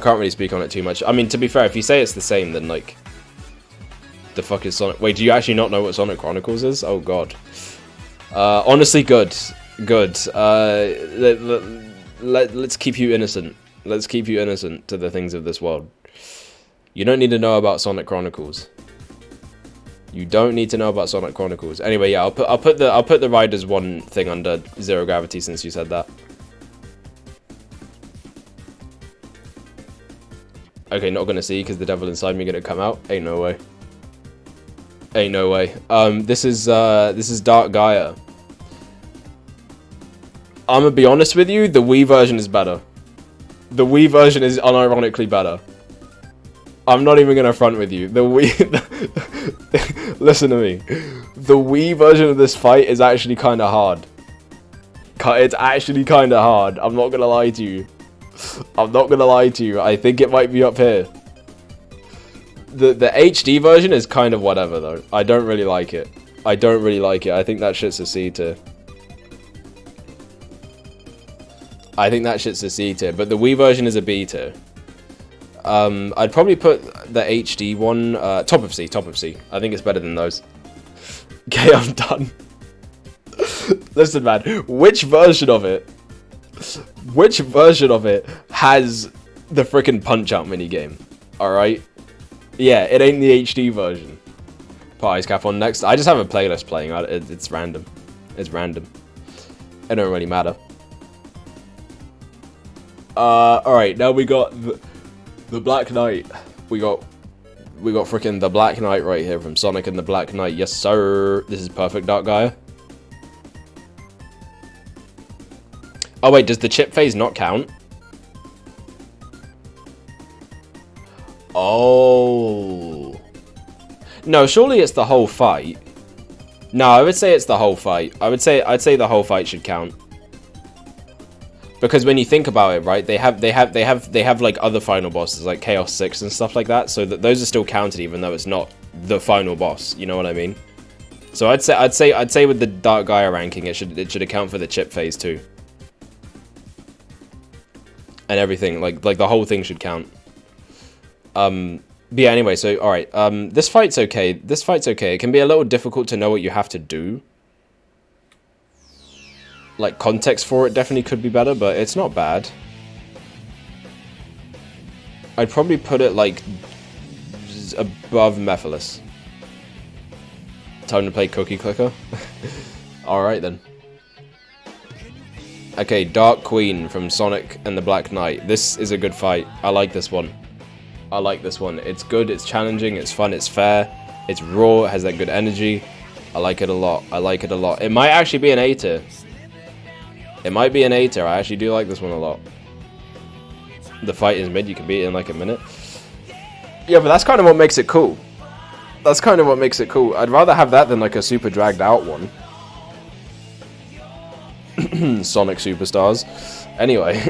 mean, to be fair, if you say it's the same, then like... The fuck is Sonic... Wait, do you actually not know what Sonic Chronicles is? Oh, God. Honestly, good. Good. Let's keep you innocent. Let's keep you innocent to the things of this world. You don't need to know about Sonic Chronicles. You don't need to know about Sonic Chronicles. Anyway, yeah, I'll put the Riders 1 thing under Zero Gravity since you said that. Okay, not gonna see because the devil inside me gonna come out. Ain't no way. Ain't no way. This is Dark Gaia. I'm gonna be honest with you, the Wii version is better. The Wii version is unironically better. I'm not even gonna front with you. The Wii... Listen to me. The Wii version of this fight is actually kind of hard. It's actually kind of hard. I'm not gonna lie to you. I'm not gonna lie to you. I think it might be up here. The HD version is kind of whatever, though. I don't really like it. I think that shit's a C tier. But the Wii version is a B tier. I'd probably put the HD one, top of C. I think it's better than those. Okay, I'm done. Listen, man, which version of it has the frickin' Punch-Out minigame? Alright? Yeah, it ain't the HD version. Put Ice Cap on next. I just have a playlist playing. It's random. It's random. It don't really matter. Alright, now we got the Black Knight. We got freaking the Black Knight right here from Sonic and the Black Knight. Yes, sir. This is perfect, Dark Gaia. Oh, wait, does the chip phase not count? Oh. No, surely it's the whole fight. No, I would say it's the whole fight. I'd say the whole fight should count. Because when you think about it, right, they have like other final bosses like Chaos 6 and stuff like that, so that those are still counted even though it's not the final boss. You know what I mean? So I'd say with the Dark Gaia ranking, it should account for the chip phase too. And everything, like the whole thing should count. But yeah, anyway, so alright, this fight's okay. It can be a little difficult to know what you have to do. Like, context for it definitely could be better, but it's not bad. I'd probably put it, like, above Mephiles. Time to play Cookie Clicker? Alright, then. Okay, Dark Queen from Sonic and the Black Knight. This is a good fight. I like this one. It's good, it's challenging, it's fun, it's fair. It's raw, it has that good energy. I like it a lot. It might actually be an A tier. I actually do like this one a lot. The fight is mid, you can beat it in like a minute. Yeah, but that's kind of what makes it cool. I'd rather have that than like a super dragged out one. Sonic Superstars. Anyway.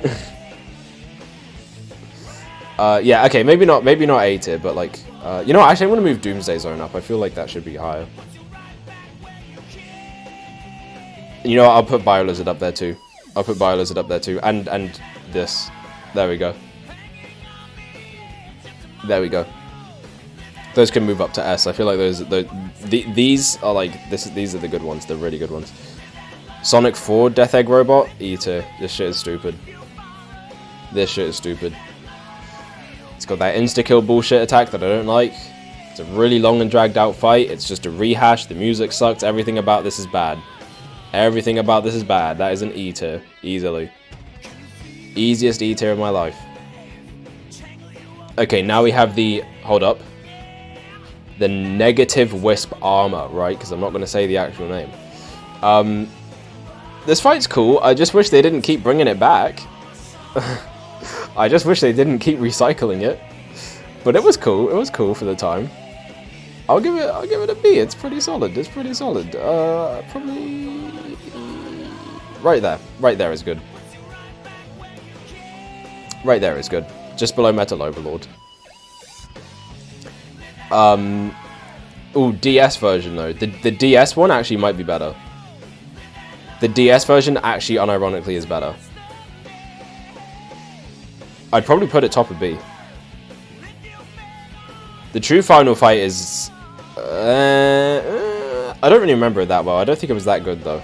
Yeah, okay, maybe not A tier, but like, you know what, actually I'm gonna move Doomsday Zone up. I feel like that should be higher. You know what, I'll put Biolizard up there too. I'll put Biolizard up there too. And this. There we go. There we go. Those can move up to S. I feel like these are like these are the good ones. They're really good ones. Sonic 4 Death Egg Robot, E tier. This shit is stupid. This shit is stupid. It's got that insta-kill bullshit attack that I don't like. It's a really long and dragged out fight. It's just a rehash. The music sucks. Everything about this is bad. Everything about this is bad. That is an E tier. Easily. Easiest E tier of my life. Okay, now we have the... Hold up. The Negative Wisp Armor, right? Because I'm not going to say the actual name. This fight's cool. I just wish they didn't keep bringing it back. I just wish they didn't keep recycling it. But it was cool. It was cool for the time. I'll give it a B. It's pretty solid. It's pretty solid. Probably right there. Right there is good. Right there is good. Just below Metal Overlord. Ooh, DS version though. The DS one actually might be better. The DS version actually unironically is better. I'd probably put it top of B. The true final fight is... I don't really remember it that well. I don't think it was that good, though.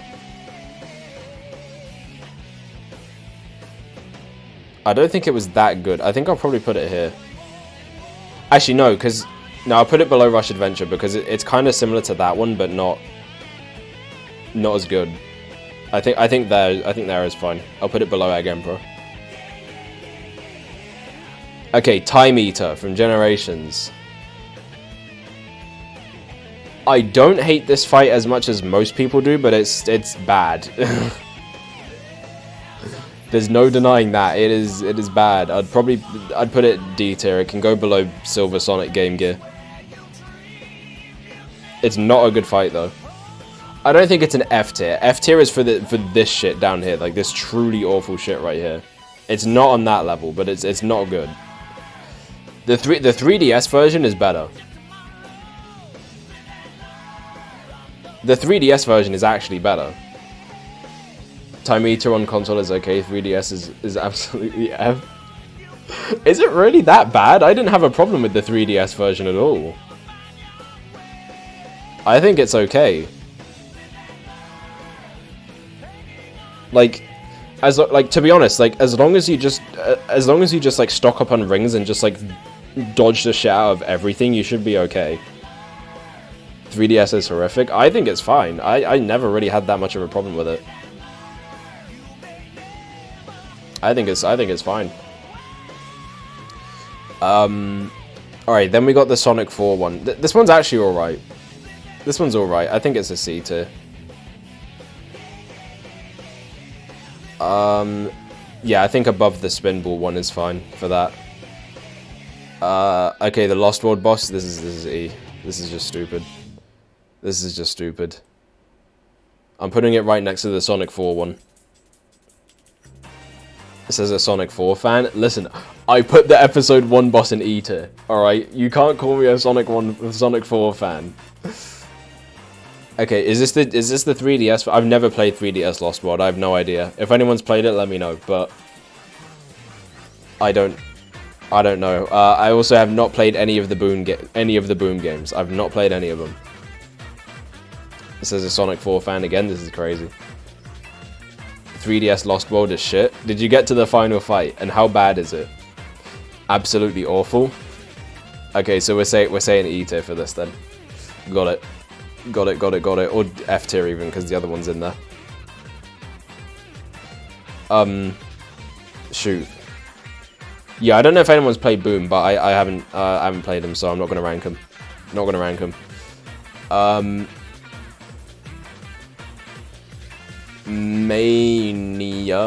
I don't think it was that good. I think I'll probably put it here. Actually, no, because... No, I'll put it below Rush Adventure, because it's kind of similar to that one, but not as good. I think there is fine. I'll put it below Egg Emperor. Okay, Time Eater from Generations. I don't hate this fight as much as most people do, but it's bad. There's no denying that. It is bad. I'd put it D tier. It can go below Silver Sonic Game Gear. It's not a good fight though. I don't think it's an F tier. F tier is for this shit down here, like this truly awful shit right here. It's not on that level, but it's not good. The 3DS version is better. The 3DS version is actually better. Time Eater on console is okay. 3DS is absolutely F. Is it really that bad? I didn't have a problem with the 3DS version at all. I think it's okay. Like, to be honest, like as long as you just like stock up on rings and just like dodge the shit out of everything, you should be okay. 3DS is horrific. I think it's fine. I never really had that much of a problem with it. I think it's fine. Alright, then we got the Sonic 4 one. This one's actually alright. This one's alright. I think it's a C tier. Yeah, I think above the Spinball one is fine for that. Okay, the Lost World boss. This is E. This is just stupid. This is just stupid. I'm putting it right next to the Sonic 4 one. This is a Sonic 4 fan. Listen, I put the Episode 1 boss in E tier. Alright, you can't call me a Sonic 4 fan. Okay, is this the 3DS? I've never played 3DS Lost World. I have no idea. If anyone's played it, let me know. But I don't know. I also have not played any of the Boom games. I've not played any of them. This is a Sonic 4 fan again. This is crazy. 3DS Lost World is shit. Did you get to the final fight? And how bad is it? Absolutely awful. Okay, so we're saying E tier for this then. Got it. Got it. Or F tier even, because the other one's in there. Shoot. Yeah, I don't know if anyone's played Boom, but I haven't played him, so I'm not gonna rank him. Not gonna rank him. Mania.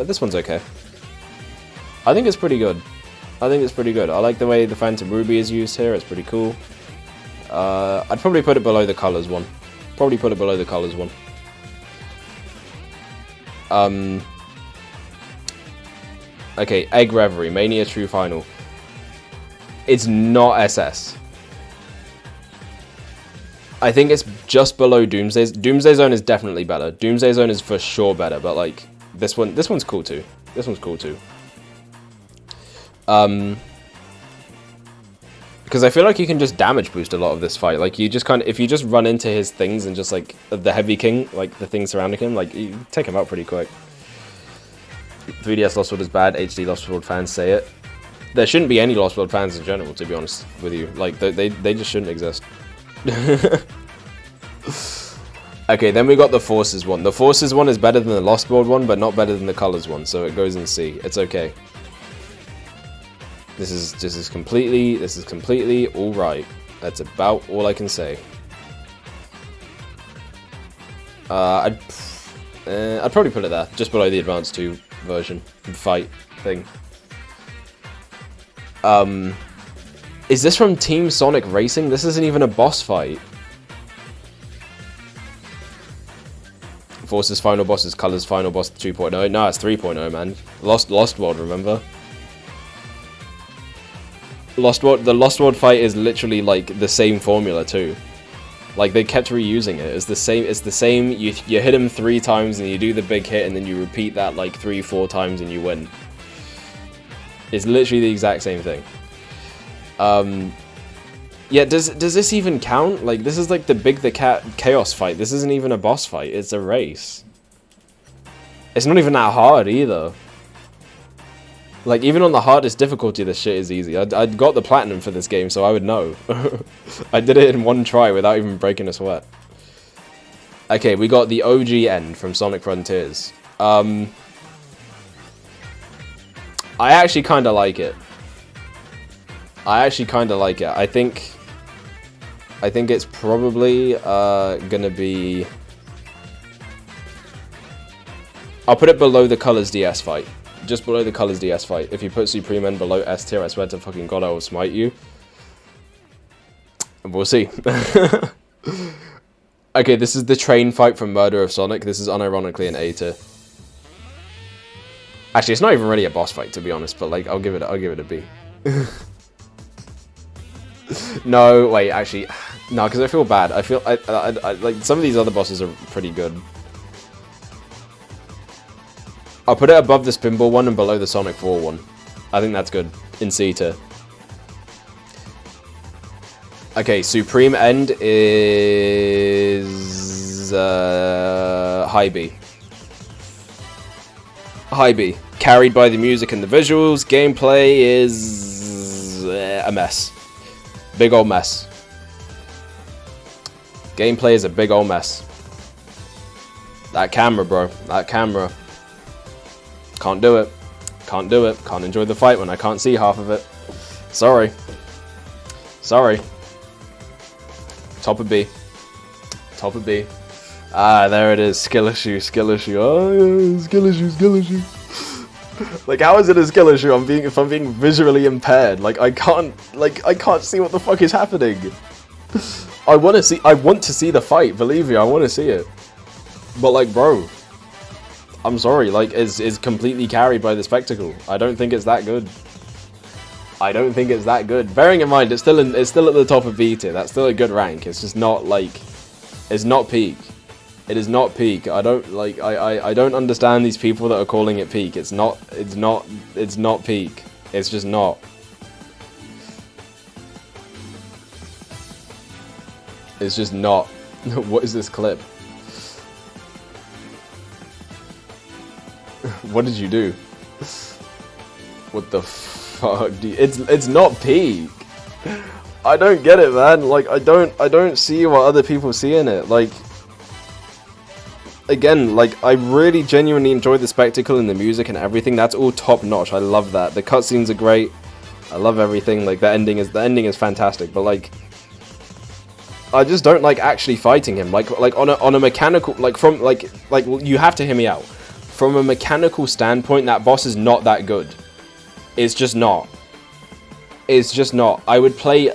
This one's okay. I think it's pretty good. I like the way the Phantom Ruby is used here. It's pretty cool. I'd probably put it below the Colors one. Okay, Egg Reverie, Mania True Final. It's not SS. I think it's just below Doomsday. Doomsday Zone is definitely better. Doomsday Zone is for sure better, but like this one's cool too. This one's cool too. Because I feel like you can just damage boost a lot of this fight. Like you just kind of, if you just run into his things and just like the Heavy King, like the things surrounding him, like you take him out pretty quick. 3DS Lost World is bad. HD Lost World fans say it. There shouldn't be any Lost World fans in general, to be honest with you. Like they just shouldn't exist. Okay, then we got the Forces one. The Forces one is better than the Lost World one, but not better than the Colors one, so it goes in C. It's okay. This is completely all right. That's about all I can say. I'd probably put it there, just below the Advanced 2 version fight thing. Is this from Team Sonic Racing? This isn't even a boss fight. Forces final boss is Colors final boss 2.0. No, it's 3.0, man. Lost World, remember? The Lost World fight is literally like the same formula too. Like they kept reusing it. It's the same. You hit him 3 times and you do the big hit, and then you repeat that like 3-4 times and you win. It's literally the exact same thing. Yeah, does this even count? Like, this is like the Chaos fight. This isn't even a boss fight. It's a race. It's not even that hard either. Like, even on the hardest difficulty, this shit is easy. I'd got the platinum for this game, so I would know. I did it in one try without even breaking a sweat. Okay, we got the OG end from Sonic Frontiers. I actually kind of like it. I think it's probably gonna be... I'll put it below the Colors DS fight. Just below the Colors DS fight. If you put Supreme End below S tier, I swear to fucking God I will smite you. We'll see. Okay, this is the train fight from Murder of Sonic. This is unironically an A tier. Actually, it's not even really a boss fight, to be honest, but like, I'll give it a B. No, wait, actually, no, because I feel bad. I feel, I like, some of these other bosses are pretty good. I'll put it above the Spinball one and below the Sonic 4 one. I think that's good, in C tier. Okay, Supreme End is, high B. High B. Carried by the music and the visuals. Gameplay is a mess. Big old mess. Gameplay is a big old mess. That camera, bro. That camera. Can't do it. Can't do it. Can't enjoy the fight when I can't see half of it. Sorry. Sorry. Top of B. Top of B. Ah, there it is. Skill issue, skill issue. Oh, yeah, skill issue, skill issue. Like, how is it a skill issue? If I'm being visually impaired. Like, I can't see what the fuck is happening. I want to see the fight. Believe me, I want to see it. But like, bro, I'm sorry. Like, is completely carried by the spectacle. I don't think it's that good. I don't think it's that good. Bearing in mind, it's still at the top of B tier. That's still a good rank. It's just not like, it's not peak. It is not peak. I don't like. I don't understand these people that are calling it peak. It's not. It's not peak. It's just not. It's just not. What is this clip? What did you do? What the fuck? It's not peak. I don't get it, man. Like, I don't see what other people see in it. Like, again, like, I really genuinely enjoy the spectacle and the music and everything. That's all top notch. I love that. The cutscenes are great. I love everything. Like, the ending is fantastic. But like, I just don't like actually fighting him. Like on a mechanical, like you have to hear me out. From a mechanical standpoint, that boss is not that good. It's just not. It's just not. I would play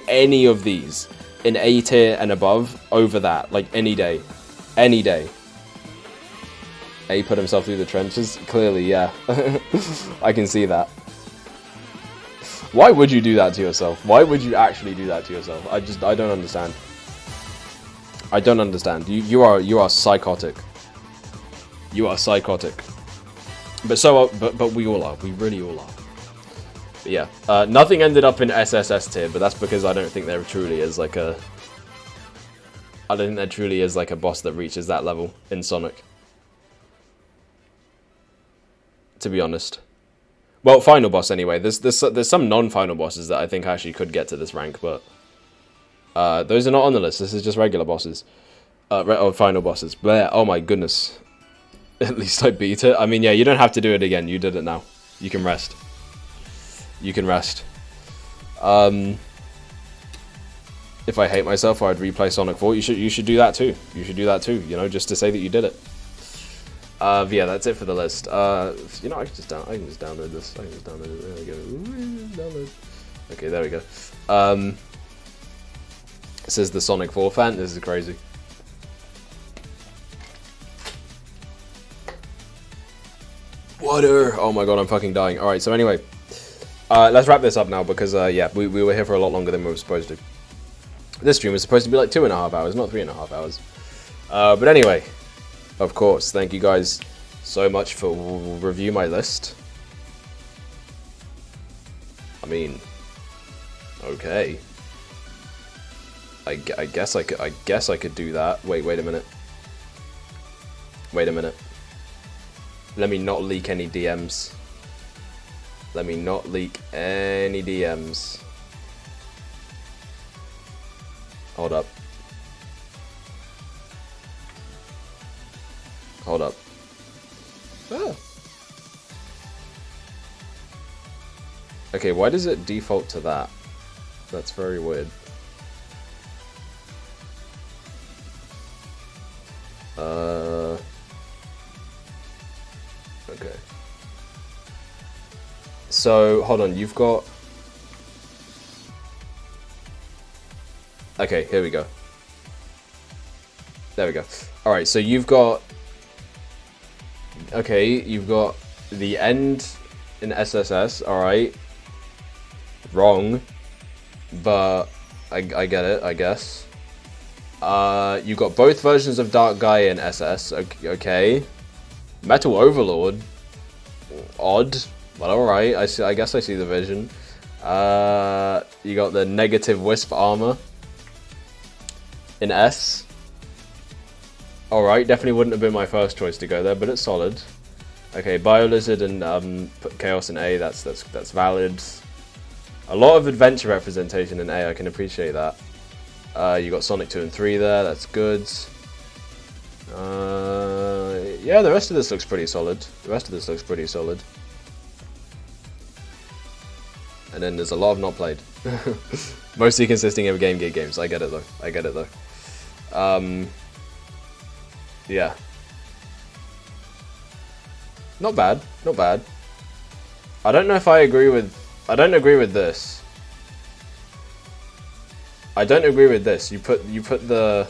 any of these in A tier and above over that, like, any day. Any day. A put himself through the trenches? Clearly, yeah. I can see that. Why would you do that to yourself? Why would you actually do that to yourself? I don't understand. I don't understand. You are psychotic. You are psychotic. But we all are. We really all are. But yeah. Nothing ended up in SSS tier, but that's because I don't think there truly is like a. I don't think there truly is like a boss that reaches that level in Sonic. To be honest. Well, final boss anyway. There's some non-final bosses that I think actually could get to this rank, but those are not on the list. This is just regular bosses. Or final bosses. But oh my goodness. At least I beat it. I mean, yeah, you don't have to do it again. You did it now. You can rest. You can rest. If I hate myself, I'd replay Sonic 4. You should do that too. You should do that too. You know, just to say that you did it. But yeah, that's it for the list. You know, I can just download this. I can just download it. There we go. Download. Okay, there we go. It says the Sonic 4 fan. This is crazy. Water. Oh my god, I'm fucking dying. All right, so anyway, let's wrap this up now because yeah, we were here for a lot longer than we were supposed to. This stream was supposed to be like 2.5 hours, not 3.5 hours. But anyway, of course, thank you guys so much for review my list. I mean, okay. I guess I could do that. Wait a minute. Wait a minute. Let me not leak any DMs. Let me not leak any DMs. Hold up. Hold up. Ah. Okay, why does it default to that? That's very weird. Okay. So, hold on, you've got... Okay, here we go. There we go. Alright, so you've got... Okay, you've got the end in SSS, alright. Wrong. But I get it, I guess. You got both versions of Dark Gaia in SS, okay. Metal Overlord. Odd. But alright, I guess I see the vision. You got the negative Wisp armor in S. Alright, definitely wouldn't have been my first choice to go there, but it's solid. Okay, Biolizard and Chaos in A, that's valid. A lot of adventure representation in A, I can appreciate that. You got Sonic 2 and 3 there, that's good. Yeah, the rest of this looks pretty solid. And then there's a lot of not played. Mostly consisting of Game Gear games. I get it though. Yeah. Not bad. I don't know if I agree with this. You put the...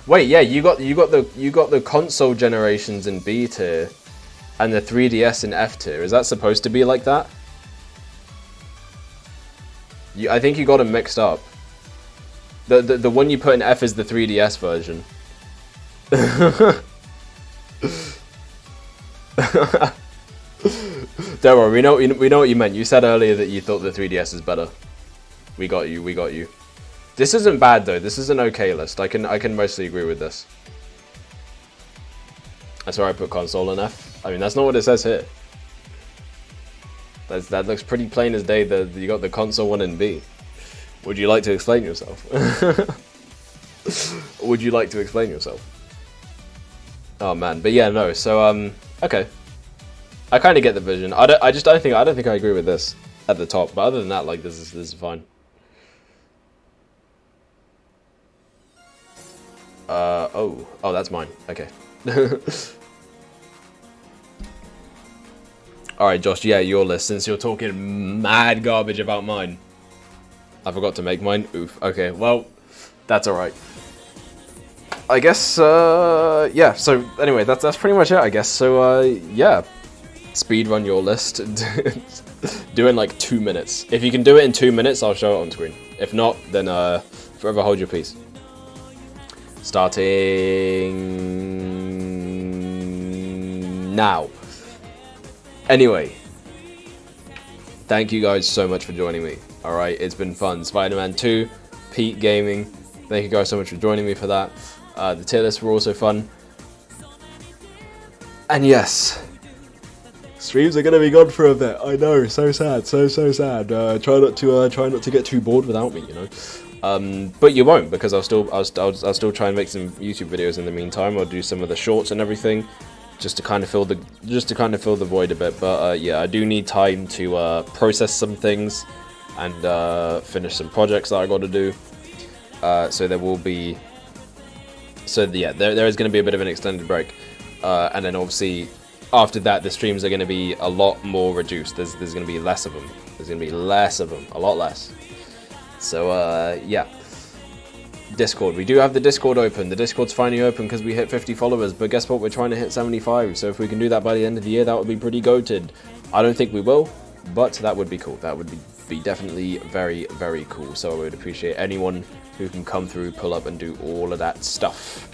Wait, yeah, you got the console generations in B tier and the 3DS in F tier. Is that supposed to be like that? I think you got them mixed up. The one you put in F is the 3DS version. Don't worry, we know what you meant. You said earlier that you thought the 3DS is better. We got you. This isn't bad though. This is an okay list. I can mostly agree with this. That's where I put console in F. I mean, that's not what it says here. That looks pretty plain as day. You got the console one in B. Would you like to explain yourself? Would you like to explain yourself? Oh man, but yeah, no. So okay. I kind of get the vision. I don't think I agree with this at the top. But other than that, like this is fine. Oh, that's mine. Okay. Alright, Josh, yeah, your list, since you're talking mad garbage about mine. I forgot to make mine. Oof. Okay, well, that's alright. I guess, yeah, so anyway, that's pretty much it, I guess. So, yeah, speedrun your list. Do it in like 2 minutes. If you can do it in 2 minutes, I'll show it on screen. If not, then, forever hold your peace. starting now. Anyway, thank you guys so much for joining me. Alright, it's been fun. Spider-Man 2, Pete Gaming, thank you guys so much for joining me for that. The tier lists were also fun. And yes, streams are gonna be gone for a bit. I know, so sad, so sad. Try not to get too bored without me, you know. But you won't, because I'll still try and make some YouTube videos in the meantime. I'll do some of the shorts and everything, just to kind of fill the void a bit. But yeah, I do need time to process some things and finish some projects that I got to do. So there will be. So yeah, there is going to be a bit of an extended break. And then obviously after that the streams are going to be a lot more reduced. There's going to be less of them. There's going to be less of them, a lot less. So yeah, Discord. We do have the Discord open. The Discord's finally open because we hit 50 followers. But guess what? We're trying to hit 75. So if we can do that by the end of the year, that would be pretty goated. I don't think we will, but that would be cool. That would be definitely very, very cool. So I would appreciate anyone who can come through, pull up, and do all of that stuff.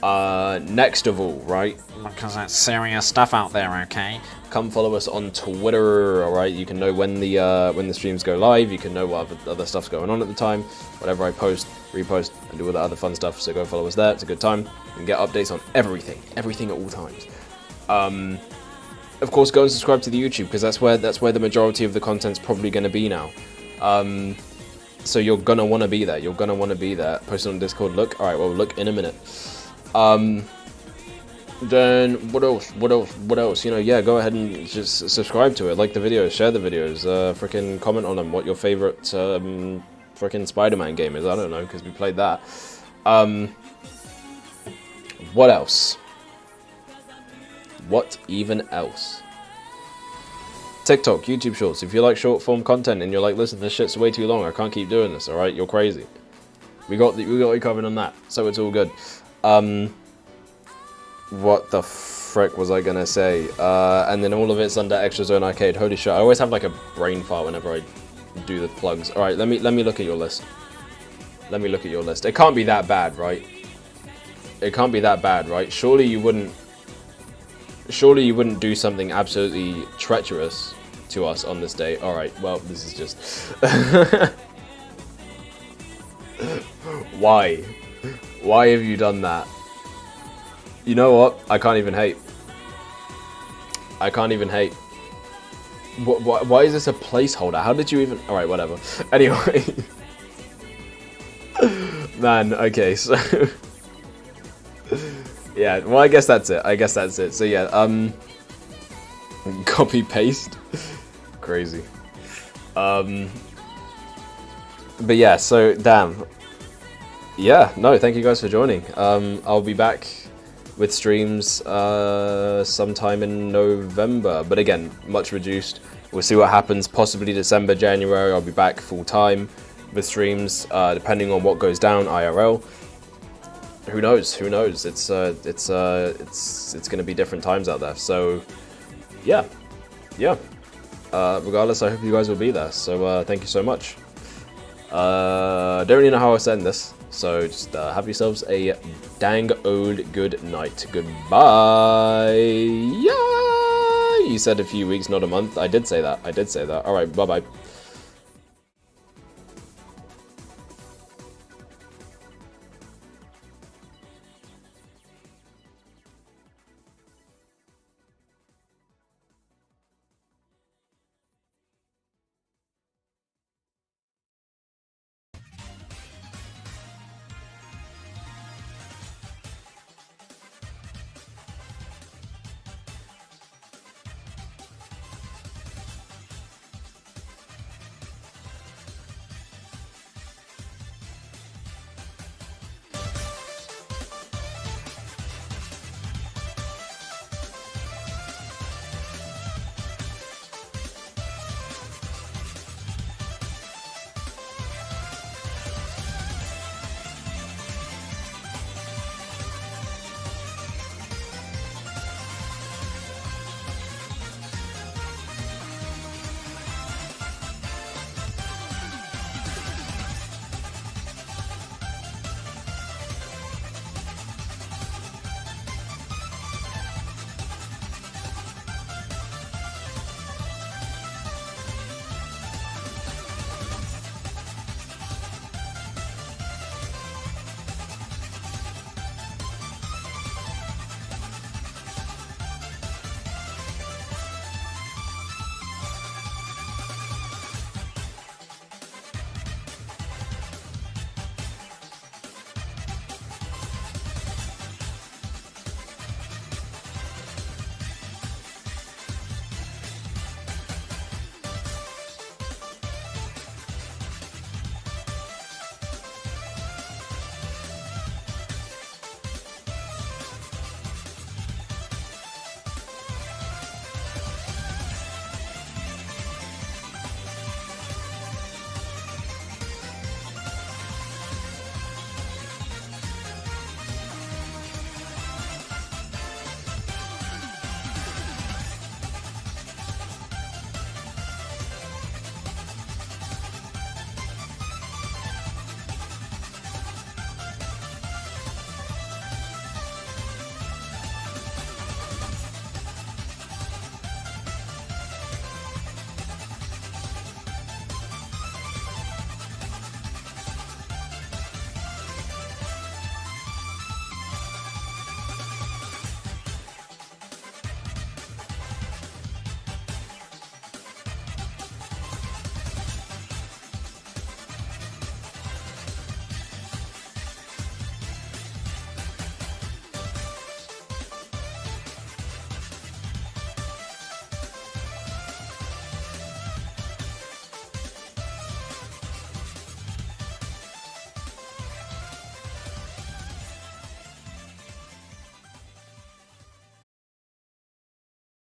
Next of all, right? Because that's serious stuff out there, okay? Come follow us on Twitter, alright? You can know when the streams go live, you can know what other stuff's going on at the time, whatever I post, repost, and do all that other fun stuff, so go follow us there, it's a good time. You can get updates on everything at all times. Of course, go and subscribe to the YouTube, because that's where the majority of the content's probably going to be now. So you're gonna want to be there, Post it on Discord, look, alright, well, look in a minute. Then what else? You know, yeah, go ahead and just subscribe to it, like the videos, share the videos, freaking comment on them, what your favorite freaking Spider-Man game is. I don't know, because we played that. What else? What even else? TikTok, YouTube Shorts. If you like short form content and you're like, listen, this shit's way too long, I can't keep doing this. All right, you're crazy. We got you covered on that, so it's all good. What the frick was I gonna say? And then all of it's under Extra Zone Arcade. Holy shit! I always have like a brain fart whenever I do the plugs. All right, let me look at your list. It can't be that bad, right? Surely you wouldn't do something absolutely treacherous to us on this day. All right. Well, this is just. Why? Why have you done that? You know what? I can't even hate. Why is this a placeholder? How did you even... Alright, whatever. Anyway. Man, okay, so... yeah, well, I guess that's it. So yeah, copy paste. Crazy. But yeah, so damn. Yeah, no, thank you guys for joining. I'll be back with streams sometime in November, but again, much reduced. We'll see what happens. Possibly December, January, I'll be back full time with streams, depending on what goes down IRL. Who knows? It's gonna be different times out there. So yeah. Regardless, I hope you guys will be there. So thank you so much. Don't really know how I'll end this. So just have yourselves a dang old good night. Goodbye. Yeah. You said a few weeks, not a month. I did say that. Alright, bye-bye.